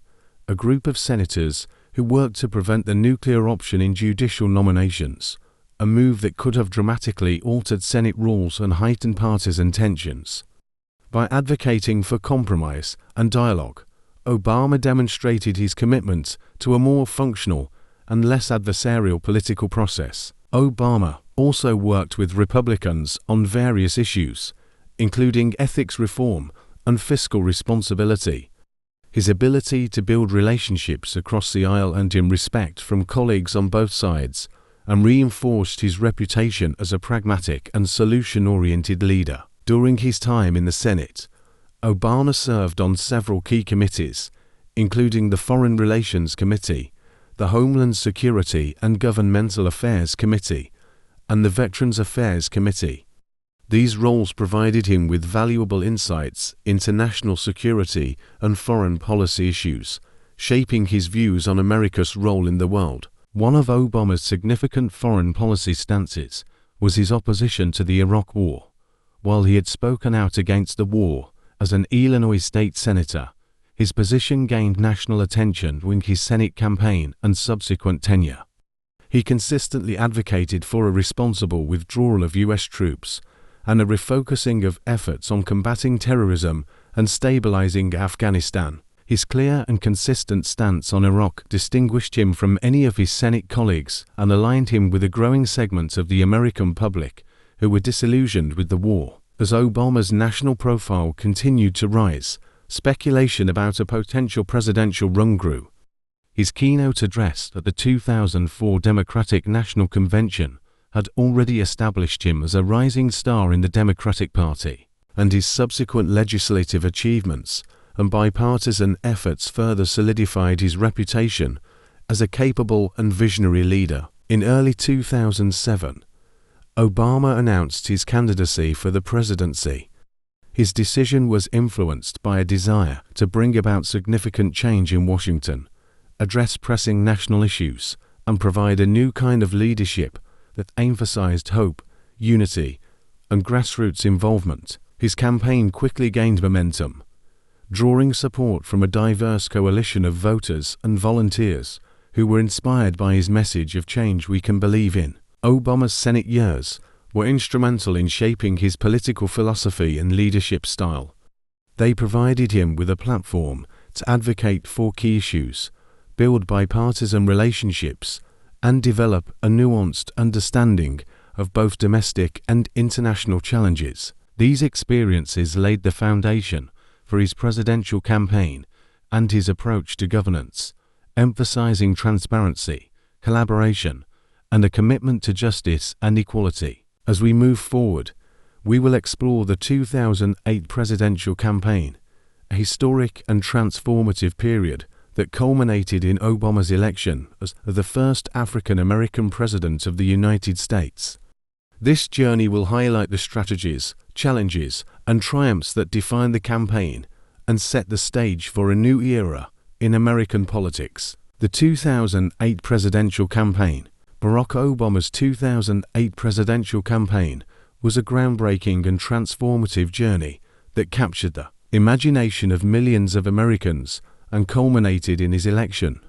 a group of senators who worked to prevent the nuclear option in judicial nominations, a move that could have dramatically altered Senate rules and heightened partisan tensions. By advocating for compromise and dialogue, Obama demonstrated his commitment to a more functional and less adversarial political process. Obama also worked with Republicans on various issues, including ethics reform and fiscal responsibility. His ability to build relationships across the aisle earned him respect from colleagues on both sides and reinforced his reputation as a pragmatic and solution-oriented leader. During his time in the Senate, Obama served on several key committees, including the Foreign Relations Committee, the Homeland Security and Governmental Affairs Committee, and the Veterans Affairs Committee. These roles provided him with valuable insights into national security and foreign policy issues, shaping his views on America's role in the world. One of Obama's significant foreign policy stances was his opposition to the Iraq War. While he had spoken out against the war as an Illinois state senator, his position gained national attention during his Senate campaign and subsequent tenure. He consistently advocated for a responsible withdrawal of U.S. troops and a refocusing of efforts on combating terrorism and stabilizing Afghanistan. His clear and consistent stance on Iraq distinguished him from any of his Senate colleagues and aligned him with a growing segment of the American public who were disillusioned with the war. As Obama's national profile continued to rise, speculation about a potential presidential run grew. His keynote address at the 2004 Democratic National Convention had already established him as a rising star in the Democratic Party, and his subsequent legislative achievements and bipartisan efforts further solidified his reputation as a capable and visionary leader. In early 2007, Obama announced his candidacy for the presidency. His decision was influenced by a desire to bring about significant change in Washington, address pressing national issues, and provide a new kind of leadership that emphasized hope, unity, and grassroots involvement. His campaign quickly gained momentum, drawing support from a diverse coalition of voters and volunteers who were inspired by his message of change we can believe in. Obama's Senate years were instrumental in shaping his political philosophy and leadership style. They provided him with a platform to advocate for key issues, build bipartisan relationships, and develop a nuanced understanding of both domestic and international challenges. These experiences laid the foundation for his presidential campaign and his approach to governance, emphasizing transparency, collaboration, and a commitment to justice and equality. As we move forward, we will explore the 2008 presidential campaign, a historic and transformative period that culminated in Obama's election as the first African-American president of the United States. This journey will highlight the strategies, challenges, and triumphs that defined the campaign and set the stage for a new era in American politics. The 2008 presidential campaign. Barack Obama's 2008 presidential campaign was a groundbreaking and transformative journey that captured the imagination of millions of Americans and culminated in his election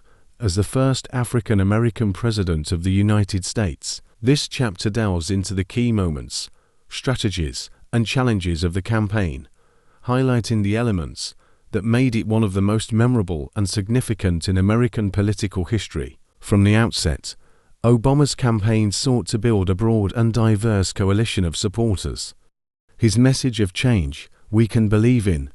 as the first African-American president of the United States. This chapter delves into the key moments, strategies, and challenges of the campaign, highlighting the elements that made it one of the most memorable and significant in American political history. From the outset, Obama's campaign sought to build a broad and diverse coalition of supporters. His message of change we can believe in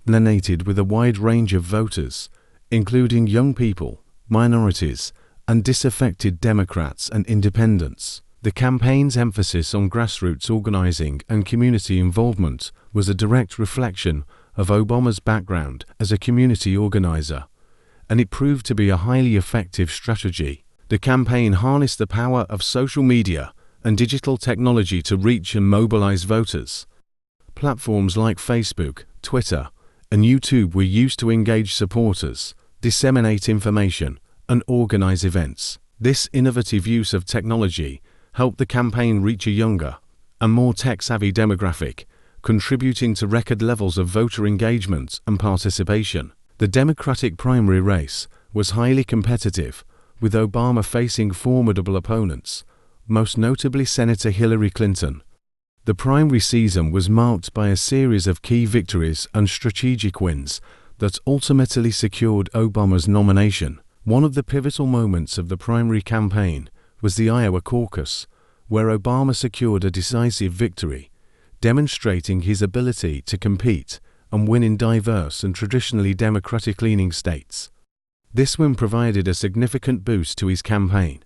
resonated with a wide range of voters, including young people, minorities, and disaffected Democrats and independents. The campaign's emphasis on grassroots organizing and community involvement was a direct reflection of Obama's background as a community organizer, and it proved to be a highly effective strategy. The campaign harnessed the power of social media and digital technology to reach and mobilize voters. Platforms like Facebook, Twitter, and YouTube were used to engage supporters, disseminate information, and organize events. This innovative use of technology helped the campaign reach a younger and more tech-savvy demographic, contributing to record levels of voter engagement and participation. The Democratic primary race was highly competitive, with Obama facing formidable opponents, most notably Senator Hillary Clinton. The primary season was marked by a series of key victories and strategic wins that ultimately secured Obama's nomination. One of the pivotal moments of the primary campaign was the Iowa caucus, where Obama secured a decisive victory, demonstrating his ability to compete and win in diverse and traditionally Democratic-leaning states. This win provided a significant boost to his campaign,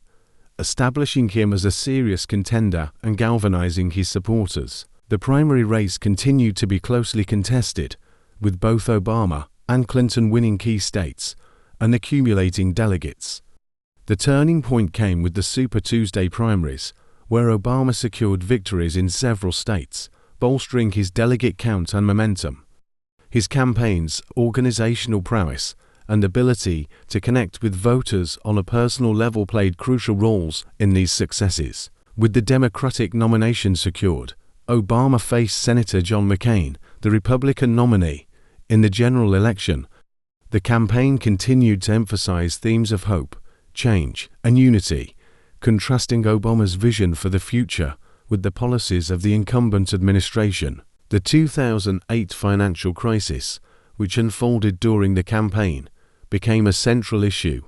establishing him as a serious contender and galvanizing his supporters. The primary race continued to be closely contested, with both Obama and Clinton winning key states and accumulating delegates. The turning point came with the Super Tuesday primaries, where Obama secured victories in several states, bolstering his delegate count and momentum. His campaign's organizational prowess and ability to connect with voters on a personal level played crucial roles in these successes. With the Democratic nomination secured, Obama faced Senator John McCain, the Republican nominee, in the general election. The campaign continued to emphasize themes of hope, change, and unity, contrasting Obama's vision for the future with the policies of the incumbent administration. The 2008 financial crisis, which unfolded during the campaign, became a central issue.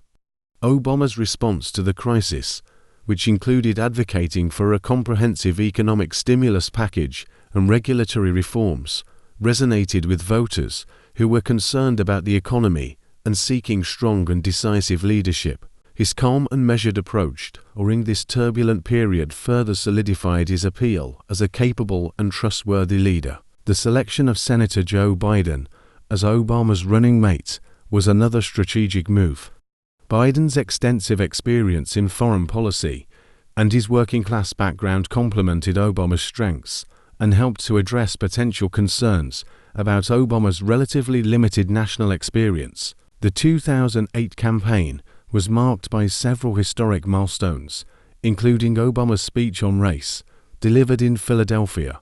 Obama's response to the crisis, which included advocating for a comprehensive economic stimulus package and regulatory reforms, resonated with voters who were concerned about the economy and seeking strong and decisive leadership. His calm and measured approach during this turbulent period further solidified his appeal as a capable and trustworthy leader. The selection of Senator Joe Biden as Obama's running mate was another strategic move. Biden's extensive experience in foreign policy and his working-class background complemented Obama's strengths and helped to address potential concerns about Obama's relatively limited national experience. The 2008 campaign was marked by several historic milestones, including Obama's speech on race, delivered in Philadelphia,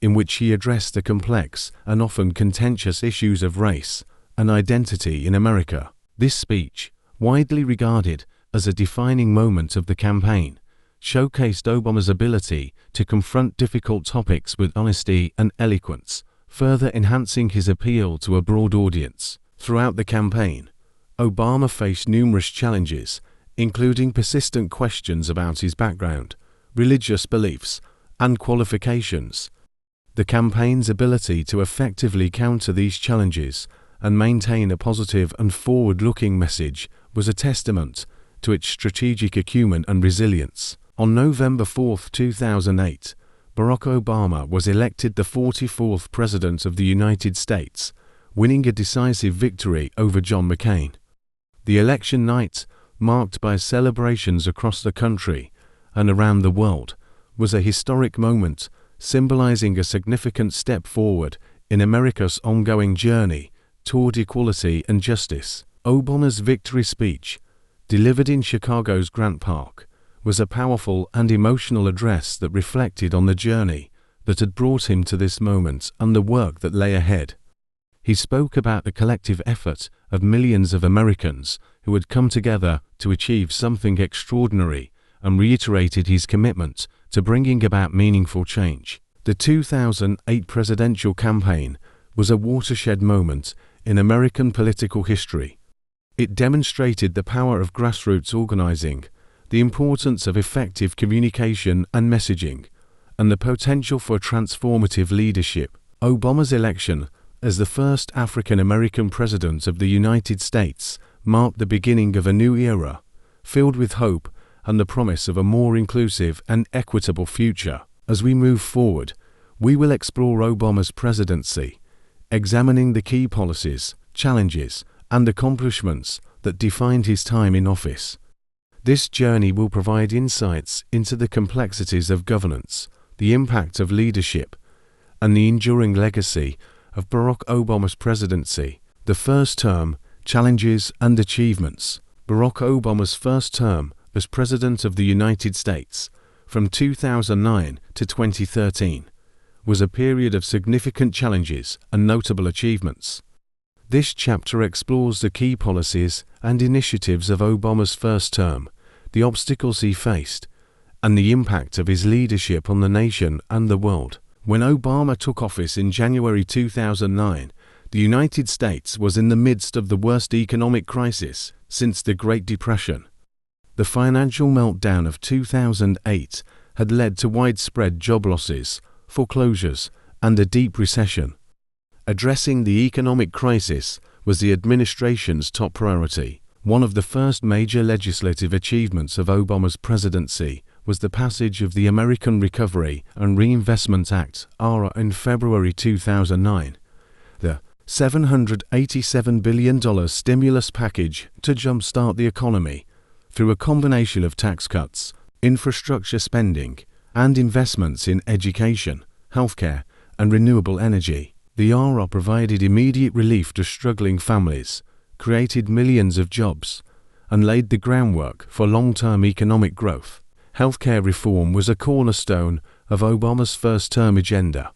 in which he addressed the complex and often contentious issues of race and identity in America. This speech, widely regarded as a defining moment of the campaign, showcased Obama's ability to confront difficult topics with honesty and eloquence, further enhancing his appeal to a broad audience. Throughout the campaign, Obama faced numerous challenges, including persistent questions about his background, religious beliefs, and qualifications. The campaign's ability to effectively counter these challenges and maintain a positive and forward-looking message was a testament to its strategic acumen and resilience. On November 4, 2008, Barack Obama was elected the 44th President of the United States, winning a decisive victory over John McCain. The election night, marked by celebrations across the country and around the world, was a historic moment, symbolizing a significant step forward in America's ongoing journey toward equality and justice. Obama's victory speech, delivered in Chicago's Grant Park, was a powerful and emotional address that reflected on the journey that had brought him to this moment and the work that lay ahead. He spoke about the collective effort of millions of Americans who had come together to achieve something extraordinary and reiterated his commitment to bringing about meaningful change. The 2008 presidential campaign was a watershed moment in American political history. It demonstrated the power of grassroots organizing, the importance of effective communication and messaging, and the potential for transformative leadership. Obama's election as the first African-American president of the United States marked the beginning of a new era, filled with hope and the promise of a more inclusive and equitable future. As we move forward, we will explore Obama's presidency, examining the key policies, challenges, and accomplishments that defined his time in office. This journey will provide insights into the complexities of governance, the impact of leadership, and the enduring legacy of Barack Obama's presidency. The first term, challenges and achievements. Barack Obama's first term as President of the United States, from 2009 to 2013, was a period of significant challenges and notable achievements. This chapter explores the key policies and initiatives of Obama's first term, the obstacles he faced, and the impact of his leadership on the nation and the world. When Obama took office in January 2009, the United States was in the midst of the worst economic crisis since the Great Depression. The financial meltdown of 2008 had led to widespread job losses, foreclosures, and a deep recession. Addressing the economic crisis was the administration's top priority. One of the first major legislative achievements of Obama's presidency was the passage of the American Recovery and Reinvestment Act, ARA, in February 2009. The $787 billion stimulus package to jumpstart the economy through a combination of tax cuts, infrastructure spending, and investments in education, healthcare, and renewable energy. The ARA provided immediate relief to struggling families, created millions of jobs, and laid the groundwork for long-term economic growth. Healthcare reform was a cornerstone of Obama's first-term agenda.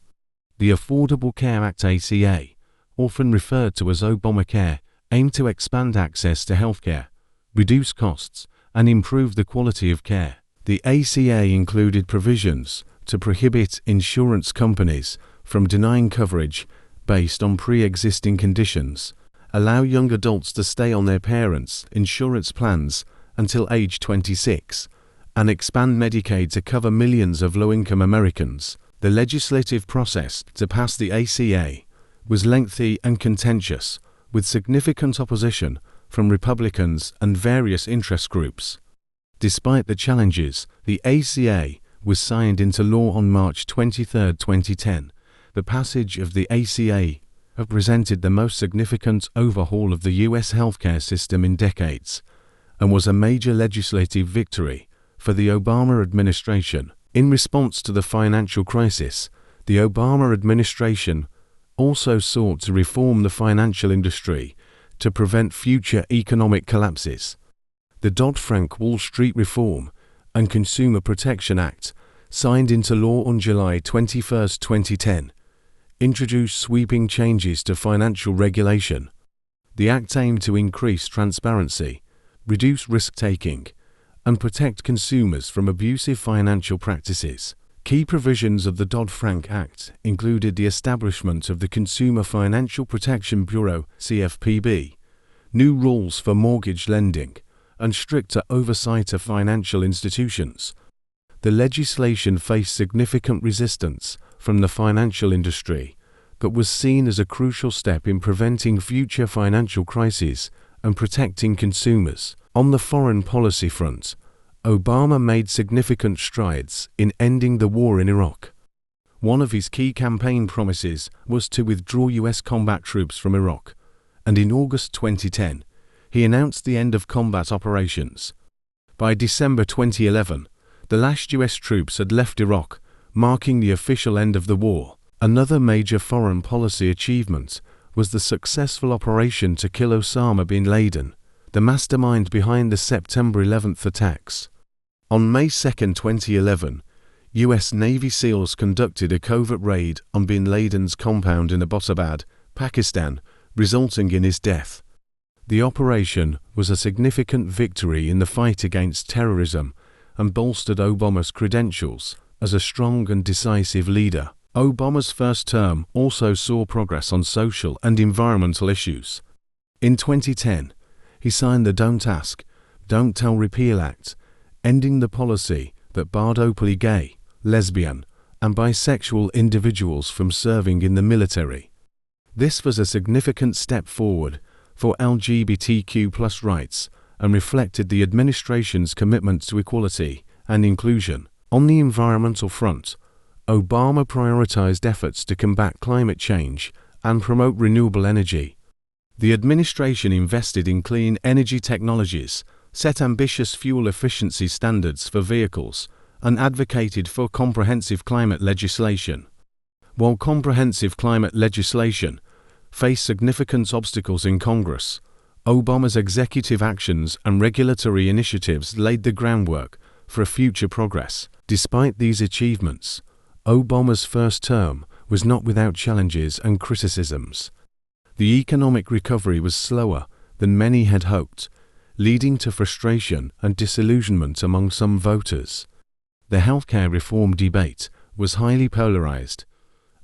The Affordable Care Act, ACA, often referred to as Obamacare, aimed to expand access to healthcare, reduce costs, and improve the quality of care. The ACA included provisions to prohibit insurance companies from denying coverage based on pre-existing conditions, allow young adults to stay on their parents' insurance plans until age 26, and expand Medicaid to cover millions of low-income Americans. The legislative process to pass the ACA was lengthy and contentious, with significant opposition from Republicans and various interest groups. Despite the challenges, the ACA was signed into law on March 23, 2010. The passage of the ACA represented the most significant overhaul of the U.S. healthcare system in decades, and was a major legislative victory for the Obama administration. In response to the financial crisis, the Obama administration also sought to reform the financial industry to prevent future economic collapses. The Dodd-Frank Wall Street Reform and Consumer Protection Act, signed into law on July 21, 2010, introduced sweeping changes to financial regulation. The act aimed to increase transparency, reduce risk-taking, and protect consumers from abusive financial practices. Key provisions of the Dodd-Frank Act included the establishment of the Consumer Financial Protection Bureau, CFPB, new rules for mortgage lending, and stricter oversight of financial institutions. The legislation faced significant resistance from the financial industry, but was seen as a crucial step in preventing future financial crises and protecting consumers. On the foreign policy front, Obama made significant strides in ending the war in Iraq. One of his key campaign promises was to withdraw U.S. combat troops from Iraq, and in August 2010, he announced the end of combat operations. By December 2011, the last U.S. troops had left Iraq, marking the official end of the war. Another major foreign policy achievement was the successful operation to kill Osama bin Laden, the mastermind behind the September 11th attacks. On May 2, 2011, U.S. Navy SEALs conducted a covert raid on bin Laden's compound in Abbottabad, Pakistan, resulting in his death. The operation was a significant victory in the fight against terrorism and bolstered Obama's credentials as a strong and decisive leader. Obama's first term also saw progress on social and environmental issues. In 2010, he signed the Don't Ask, Don't Tell Repeal Act, ending the policy that barred openly gay, lesbian, and bisexual individuals from serving in the military. This was a significant step forward for LGBTQ+ rights and reflected the administration's commitment to equality and inclusion. On the environmental front, Obama prioritized efforts to combat climate change and promote renewable energy. The administration invested in clean energy technologies, set ambitious fuel efficiency standards for vehicles, and advocated for comprehensive climate legislation. While comprehensive climate legislation faced significant obstacles in Congress, Obama's executive actions and regulatory initiatives laid the groundwork for future progress. Despite these achievements, Obama's first term was not without challenges and criticisms. The economic recovery was slower than many had hoped, leading to frustration and disillusionment among some voters. The healthcare reform debate was highly polarized,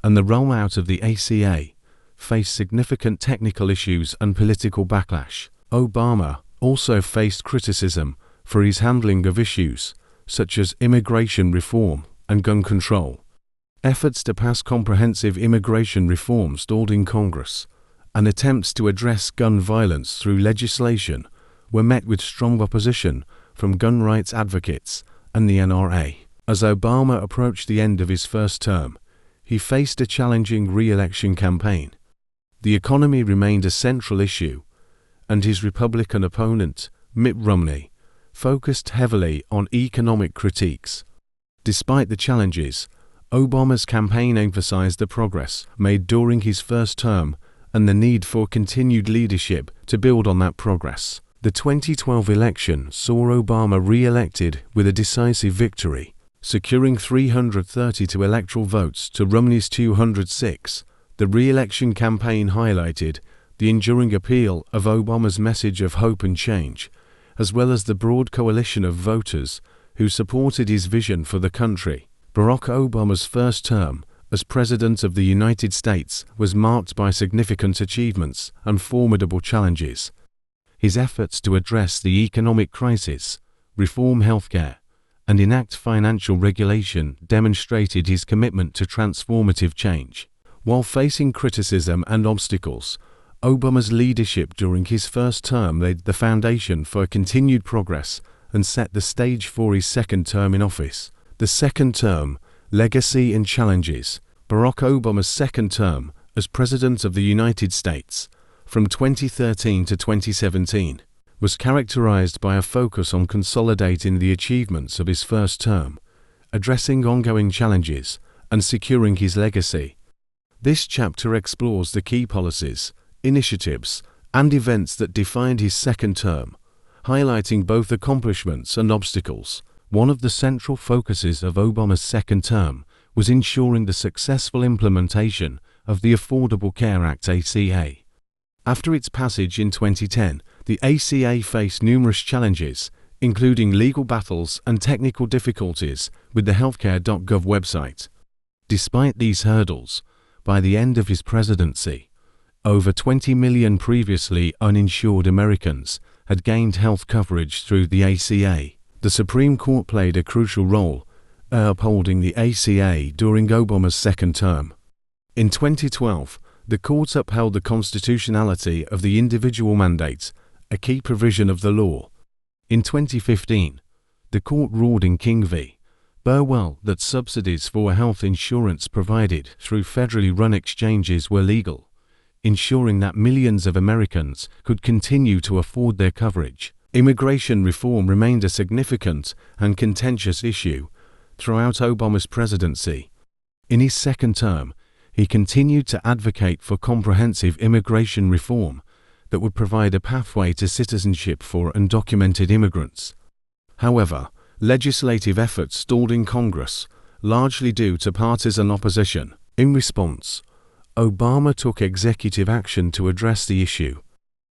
and the rollout of the ACA faced significant technical issues and political backlash. Obama also faced criticism for his handling of issues such as immigration reform and gun control. Efforts to pass comprehensive immigration reform stalled in Congress, and attempts to address gun violence through legislation were met with strong opposition from gun rights advocates and the NRA. As Obama approached the end of his first term, he faced a challenging re-election campaign. The economy remained a central issue, and his Republican opponent, Mitt Romney, focused heavily on economic critiques. Despite the challenges, Obama's campaign emphasized the progress made during his first term and the need for continued leadership to build on that progress. The 2012 election saw Obama re-elected with a decisive victory, securing 332 electoral votes to Romney's 206. The re-election campaign highlighted the enduring appeal of Obama's message of hope and change, as well as the broad coalition of voters who supported his vision for the country. Barack Obama's first term as President of the United States was marked by significant achievements and formidable challenges. His efforts to address the economic crisis, reform healthcare, and enact financial regulation demonstrated his commitment to transformative change. While facing criticism and obstacles, Obama's leadership during his first term laid the foundation for continued progress and set the stage for his second term in office. The second term, legacy and challenges. Barack Obama's second term as President of the United States, from 2013 to 2017, was characterized by a focus on consolidating the achievements of his first term, addressing ongoing challenges, and securing his legacy. This chapter explores the key policies, initiatives, and events that defined his second term, highlighting both accomplishments and obstacles. One of the central focuses of Obama's second term was ensuring the successful implementation of the Affordable Care Act (ACA). After its passage in 2010, the ACA faced numerous challenges, including legal battles and technical difficulties with the healthcare.gov website. Despite these hurdles, by the end of his presidency, over 20 million previously uninsured Americans had gained health coverage through the ACA. The Supreme Court played a crucial role upholding the ACA during Obama's second term. In 2012, the court upheld the constitutionality of the individual mandate, a key provision of the law. In 2015, the court ruled in King v. Burwell that subsidies for health insurance provided through federally run exchanges were legal, ensuring that millions of Americans could continue to afford their coverage. Immigration reform remained a significant and contentious issue throughout Obama's presidency. In his second term, he continued to advocate for comprehensive immigration reform that would provide a pathway to citizenship for undocumented immigrants. However, legislative efforts stalled in Congress, largely due to partisan opposition. In response, Obama took executive action to address the issue.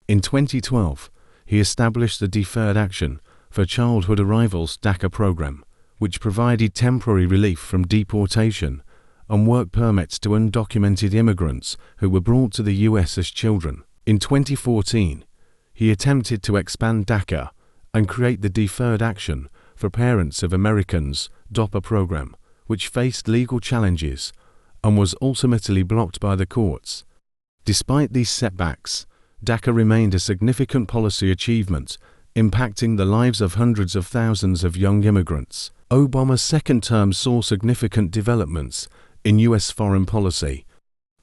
In 2012, he established the Deferred Action for Childhood Arrivals (DACA) program, which provided temporary relief from deportation and work permits to undocumented immigrants who were brought to the U.S. as children. In 2014, he attempted to expand DACA and create the Deferred Action for Parents of Americans (DAPA) program, which faced legal challenges and was ultimately blocked by the courts. Despite these setbacks, DACA remained a significant policy achievement, impacting the lives of hundreds of thousands of young immigrants. Obama's second term saw significant developments in U.S. foreign policy.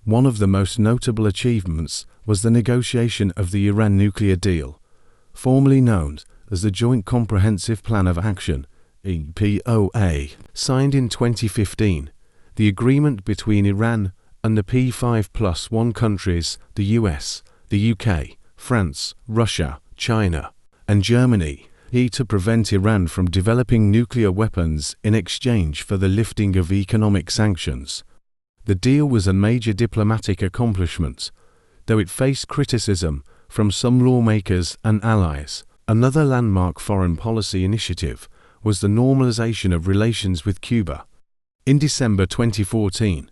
One of the most notable achievements was the negotiation of the Iran nuclear deal, formerly known as the Joint Comprehensive Plan of Action (EPOA), signed in 2015. The agreement between Iran and the P5+1 countries, the US, the UK, France, Russia, China, and Germany, to prevent Iran from developing nuclear weapons in exchange for the lifting of economic sanctions. The deal was a major diplomatic accomplishment, though it faced criticism from some lawmakers and allies. Another landmark foreign policy initiative was the normalization of relations with Cuba. In December 2014,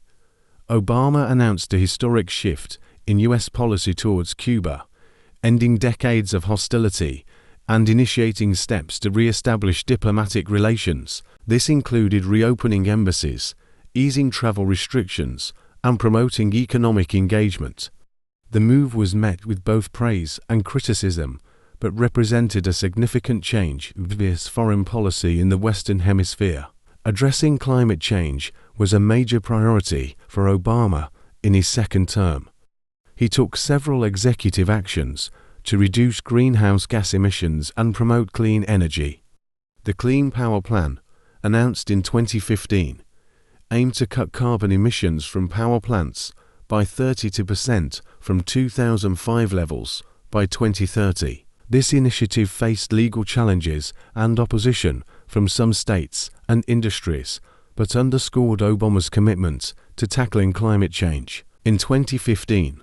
Obama announced a historic shift in U.S. policy towards Cuba, ending decades of hostility and initiating steps to re-establish diplomatic relations. This included reopening embassies, easing travel restrictions, and promoting economic engagement. The move was met with both praise and criticism, but represented a significant change in U.S. foreign policy in the Western Hemisphere. Addressing climate change was a major priority for Obama in his second term. He took several executive actions to reduce greenhouse gas emissions and promote clean energy. The Clean Power Plan, announced in 2015, aimed to cut carbon emissions from power plants by 32% from 2005 levels by 2030. This initiative faced legal challenges and opposition from some states and industries, but underscored Obama's commitment to tackling climate change. In 2015,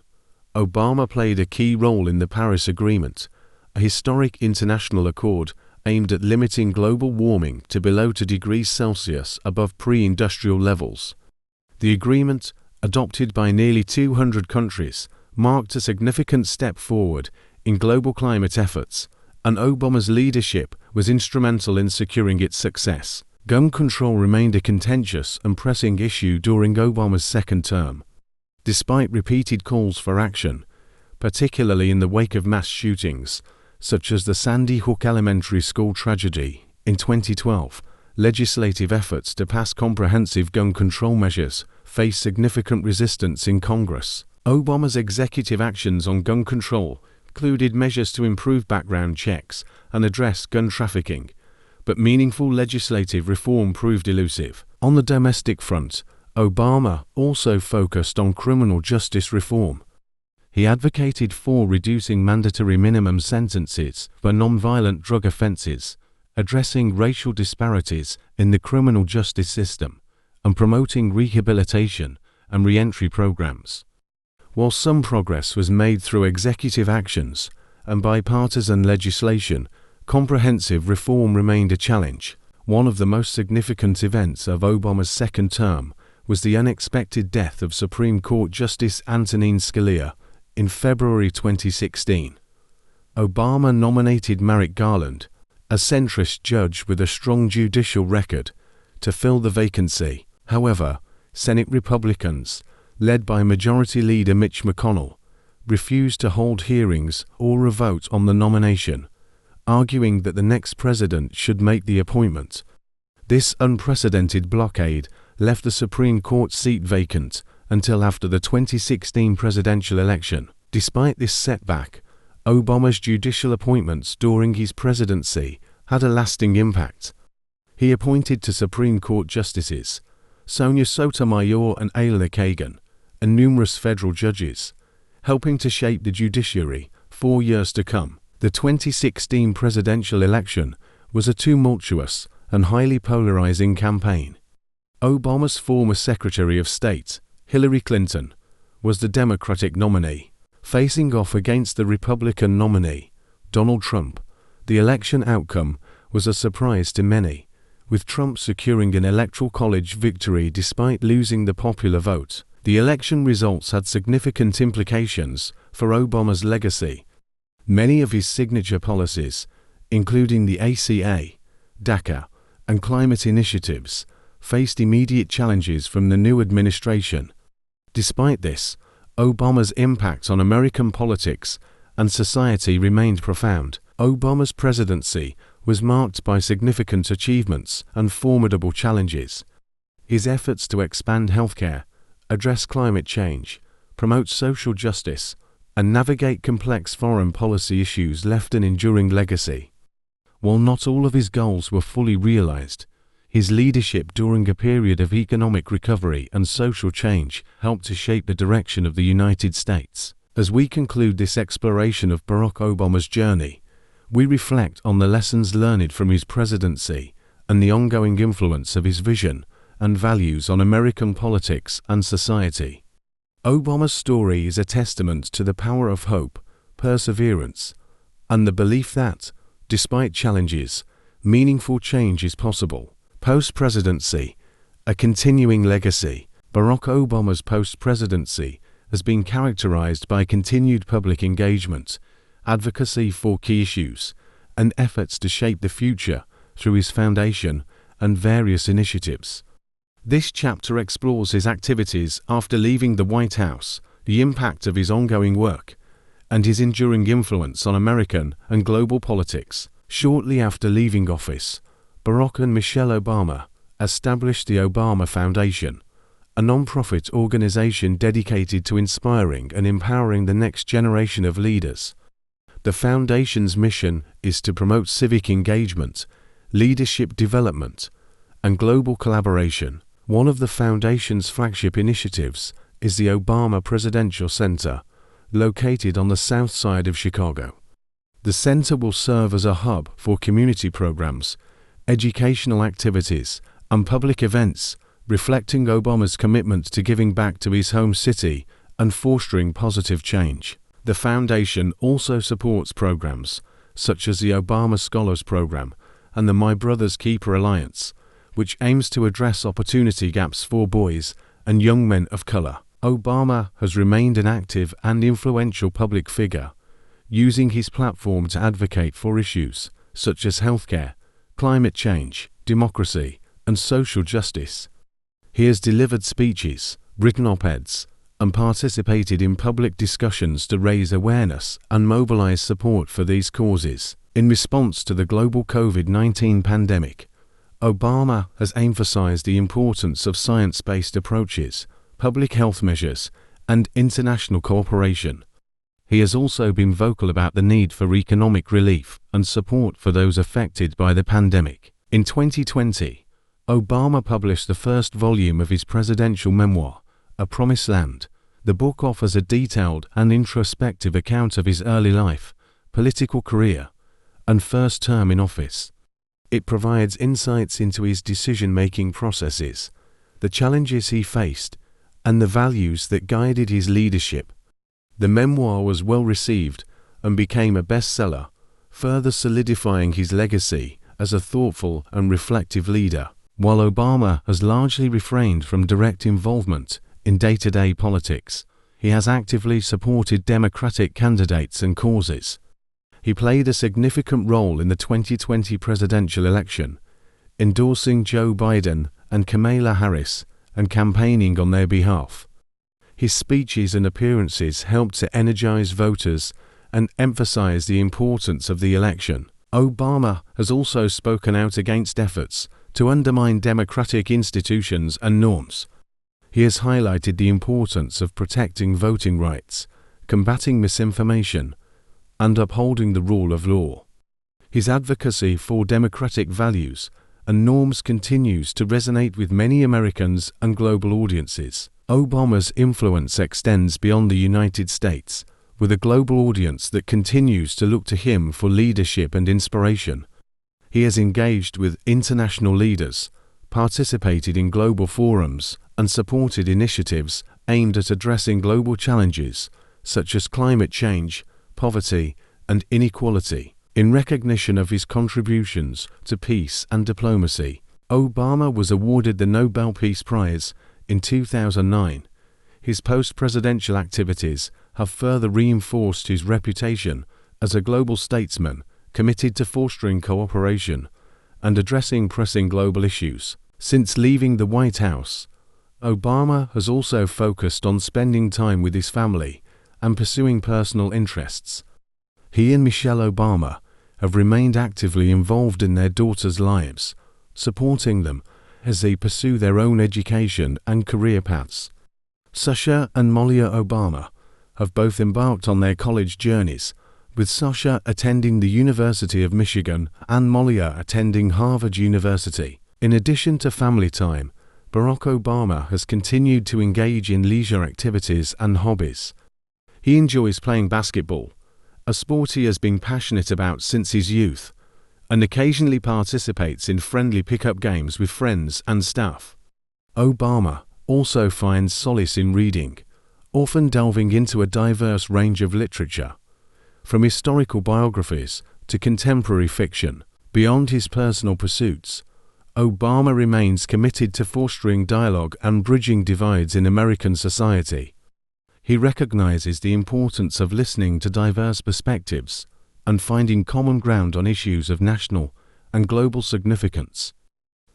Obama played a key role in the Paris Agreement, a historic international accord aimed at limiting global warming to below 2 degrees Celsius above pre-industrial levels. The agreement, adopted by nearly 200 countries, marked a significant step forward in global climate efforts, and Obama's leadership was instrumental in securing its success. Gun control remained a contentious and pressing issue during Obama's second term. Despite repeated calls for action, particularly in the wake of mass shootings, such as the Sandy Hook Elementary School tragedy in 2012, legislative efforts to pass comprehensive gun control measures faced significant resistance in Congress. Obama's executive actions on gun control included measures to improve background checks and address gun trafficking, but meaningful legislative reform proved elusive. On the domestic front, Obama also focused on criminal justice reform. He advocated for reducing mandatory minimum sentences for nonviolent drug offenses, addressing racial disparities in the criminal justice system, and promoting rehabilitation and re-entry programs. While some progress was made through executive actions and bipartisan legislation, comprehensive reform remained a challenge. One of the most significant events of Obama's second term was the unexpected death of Supreme Court Justice Antonin Scalia in February 2016. Obama nominated Merrick Garland, a centrist judge with a strong judicial record, to fill the vacancy. However, Senate Republicans, led by Majority Leader Mitch McConnell, refused to hold hearings or a vote on the nomination, arguing that the next president should make the appointment. This unprecedented blockade left the Supreme Court seat vacant until after the 2016 presidential election. Despite this setback, Obama's judicial appointments during his presidency had a lasting impact. He appointed to Supreme Court justices Sonia Sotomayor and Elena Kagan, and numerous federal judges, helping to shape the judiciary for years to come. The 2016 presidential election was a tumultuous and highly polarizing campaign. Obama's former Secretary of State, Hillary Clinton, was the Democratic nominee. Facing off against the Republican nominee, Donald Trump, the election outcome was a surprise to many, with Trump securing an electoral college victory despite losing the popular vote. The election results had significant implications for Obama's legacy. Many of his signature policies, including the ACA, DACA, and climate initiatives, faced immediate challenges from the new administration. Despite this, Obama's impact on American politics and society remained profound. Obama's presidency was marked by significant achievements and formidable challenges. His efforts to expand healthcare, address climate change, promote social justice, and navigate complex foreign policy issues left an enduring legacy. While not all of his goals were fully realized, his leadership during a period of economic recovery and social change helped to shape the direction of the United States. As we conclude this exploration of Barack Obama's journey, we reflect on the lessons learned from his presidency and the ongoing influence of his vision and values on American politics and society. Obama's story is a testament to the power of hope, perseverance, and the belief that, despite challenges, meaningful change is possible. Post-presidency, a continuing legacy. Barack Obama's post-presidency has been characterized by continued public engagement, advocacy for key issues, and efforts to shape the future through his foundation and various initiatives. This chapter explores his activities after leaving the White House, the impact of his ongoing work, and his enduring influence on American and global politics. Shortly after leaving office, Barack and Michelle Obama established the Obama Foundation, a non-profit organization dedicated to inspiring and empowering the next generation of leaders. The Foundation's mission is to promote civic engagement, leadership development, and global collaboration. One of the Foundation's flagship initiatives is the Obama Presidential Center, located on the south side of Chicago. The center will serve as a hub for community programs, educational activities, and public events, reflecting Obama's commitment to giving back to his home city and fostering positive change. The Foundation also supports programs such as the Obama Scholars Program and the My Brother's Keeper Alliance, which aims to address opportunity gaps for boys and young men of color. Obama has remained an active and influential public figure, using his platform to advocate for issues such as healthcare, climate change, democracy, and social justice. He has delivered speeches, written op-eds, and participated in public discussions to raise awareness and mobilize support for these causes. In response to the global COVID-19 pandemic, Obama has emphasized the importance of science-based approaches, public health measures, and international cooperation. He has also been vocal about the need for economic relief and support for those affected by the pandemic. In 2020, Obama published the first volume of his presidential memoir, A Promised Land. The book offers a detailed and introspective account of his early life, political career, and first term in office. It provides insights into his decision-making processes, the challenges he faced, and the values that guided his leadership. The memoir was well received and became a bestseller, further solidifying his legacy as a thoughtful and reflective leader. While Obama has largely refrained from direct involvement in day-to-day politics, he has actively supported Democratic candidates and causes. He played a significant role in the 2020 presidential election, endorsing Joe Biden and Kamala Harris and campaigning on their behalf. His speeches and appearances helped to energize voters and emphasize the importance of the election. Obama has also spoken out against efforts to undermine democratic institutions and norms. He has highlighted the importance of protecting voting rights, combating misinformation, and upholding the rule of law. His advocacy for democratic values and norms continues to resonate with many Americans and global audiences. Obama's influence extends beyond the United States, with a global audience that continues to look to him for leadership and inspiration. He has engaged with international leaders, participated in global forums, and supported initiatives aimed at addressing global challenges such as climate change, poverty, and inequality. In recognition of his contributions to peace and diplomacy, Obama was awarded the Nobel Peace Prize in 2009. His post-presidential activities have further reinforced his reputation as a global statesman committed to fostering cooperation and addressing pressing global issues. Since leaving the White House, Obama has also focused on spending time with his family and pursuing personal interests. He and Michelle Obama have remained actively involved in their daughters' lives, supporting them as they pursue their own education and career paths. Sasha and Malia Obama have both embarked on their college journeys, with Sasha attending the University of Michigan and Malia attending Harvard University. In addition to family time, Barack Obama has continued to engage in leisure activities and hobbies. He enjoys playing basketball, a sport he has been passionate about since his youth, and occasionally participates in friendly pickup games with friends and staff. Obama also finds solace in reading, often delving into a diverse range of literature, from historical biographies to contemporary fiction. Beyond his personal pursuits, Obama remains committed to fostering dialogue and bridging divides in American society. He recognizes the importance of listening to diverse perspectives and finding common ground on issues of national and global significance.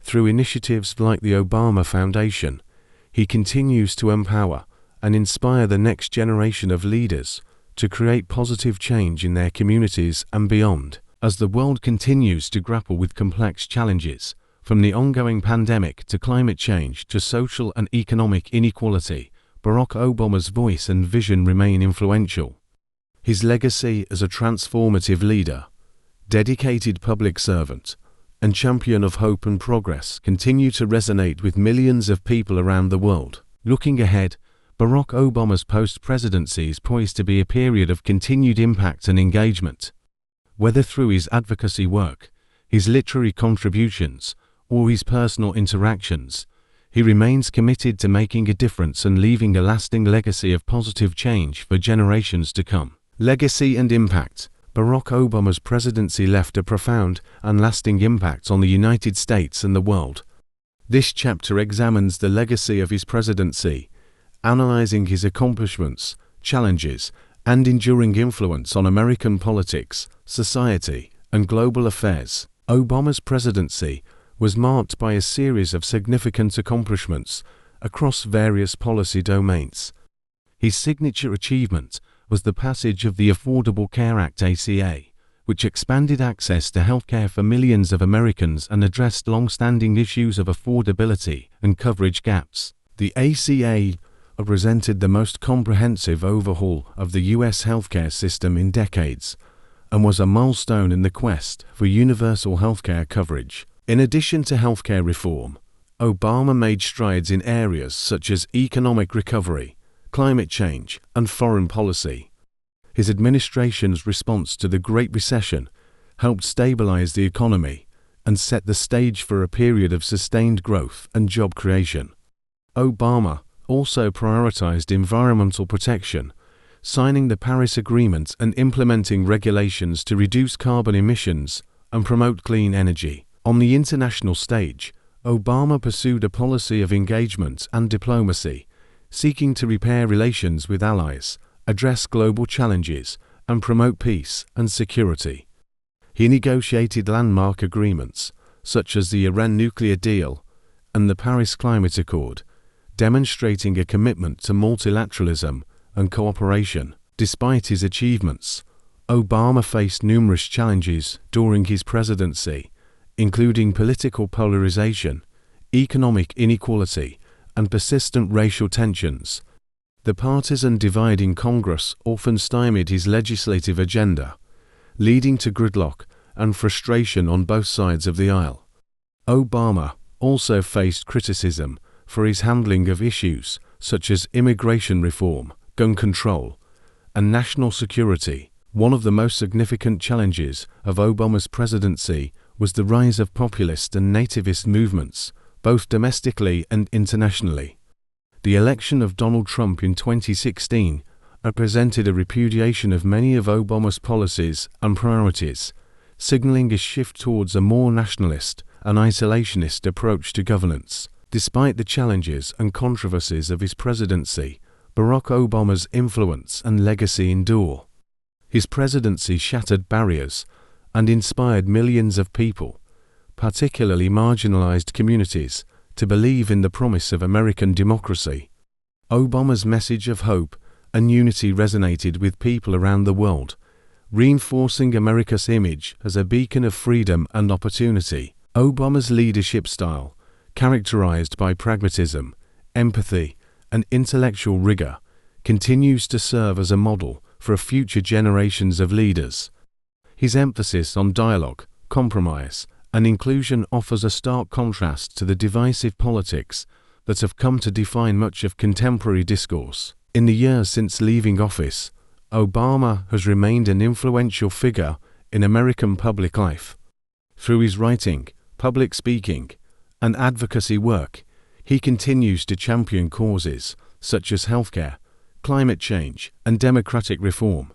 Through initiatives like the Obama Foundation, he continues to empower and inspire the next generation of leaders to create positive change in their communities and beyond. As the world continues to grapple with complex challenges, from the ongoing pandemic to climate change to social and economic inequality, Barack Obama's voice and vision remain influential. His legacy as a transformative leader, dedicated public servant, and champion of hope and progress continue to resonate with millions of people around the world. Looking ahead, Barack Obama's post-presidency is poised to be a period of continued impact and engagement. Whether through his advocacy work, his literary contributions, or his personal interactions, he remains committed to making a difference and leaving a lasting legacy of positive change for generations to come. Legacy and impact. Barack Obama's presidency left a profound and lasting impact on the United States and the world. This chapter examines the legacy of his presidency, analyzing his accomplishments, challenges, and enduring influence on American politics, society, and global affairs. Obama's presidency was marked by a series of significant accomplishments across various policy domains. His signature achievement was the passage of the Affordable Care Act (ACA), which expanded access to healthcare for millions of Americans and addressed long-standing issues of affordability and coverage gaps. The ACA represented the most comprehensive overhaul of the U.S. healthcare system in decades and was a milestone in the quest for universal healthcare coverage. In addition to healthcare reform, Obama made strides in areas such as economic recovery, climate change, and foreign policy. His administration's response to the Great Recession helped stabilize the economy and set the stage for a period of sustained growth and job creation. Obama also prioritized environmental protection, signing the Paris Agreement and implementing regulations to reduce carbon emissions and promote clean energy. On the international stage, Obama pursued a policy of engagement and diplomacy, seeking to repair relations with allies, address global challenges, and promote peace and security. He negotiated landmark agreements, such as the Iran nuclear deal and the Paris Climate Accord, demonstrating a commitment to multilateralism and cooperation. Despite his achievements, Obama faced numerous challenges during his presidency, including political polarization, economic inequality, and persistent racial tensions. The partisan divide in Congress often stymied his legislative agenda, leading to gridlock and frustration on both sides of the aisle. Obama also faced criticism for his handling of issues such as immigration reform, gun control, and national security. One of the most significant challenges of Obama's presidency was the rise of populist and nativist movements, both domestically and internationally. The election of Donald Trump in 2016 represented a repudiation of many of Obama's policies and priorities, signaling a shift towards a more nationalist and isolationist approach to governance. Despite the challenges and controversies of his presidency, Barack Obama's influence and legacy endure. His presidency shattered barriers and inspired millions of people, particularly marginalized communities, to believe in the promise of American democracy. Obama's message of hope and unity resonated with people around the world, reinforcing America's image as a beacon of freedom and opportunity. Obama's leadership style, characterized by pragmatism, empathy, and intellectual rigor, continues to serve as a model for future generations of leaders. His emphasis on dialogue, compromise, and inclusion offers a stark contrast to the divisive politics that have come to define much of contemporary discourse. In the years since leaving office, Obama has remained an influential figure in American public life. Through his writing, public speaking, and advocacy work, he continues to champion causes such as healthcare, climate change, and democratic reform.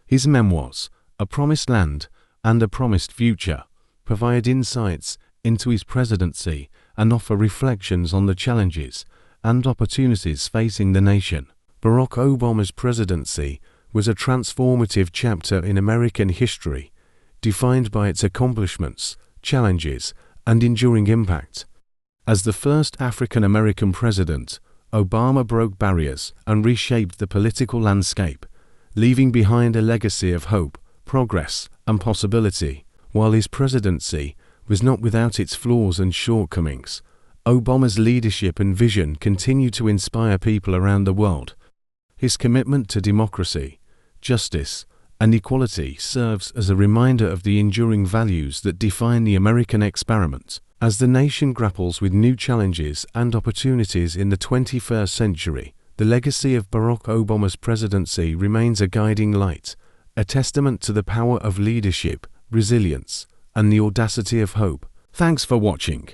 His memoirs, A Promised Land and A Promised Future, provide insights into his presidency and offer reflections on the challenges and opportunities facing the nation. Barack Obama's presidency was a transformative chapter in American history, defined by its accomplishments, challenges, and enduring impact. As the first African American president, Obama broke barriers and reshaped the political landscape, leaving behind a legacy of hope, progress, and possibility. While his presidency was not without its flaws and shortcomings, Obama's leadership and vision continue to inspire people around the world. His commitment to democracy, justice, and equality serves as a reminder of the enduring values that define the American experiment. As the nation grapples with new challenges and opportunities in the 21st century, the legacy of Barack Obama's presidency remains a guiding light, a testament to the power of leadership, resilience, and the audacity of hope. Thanks for watching.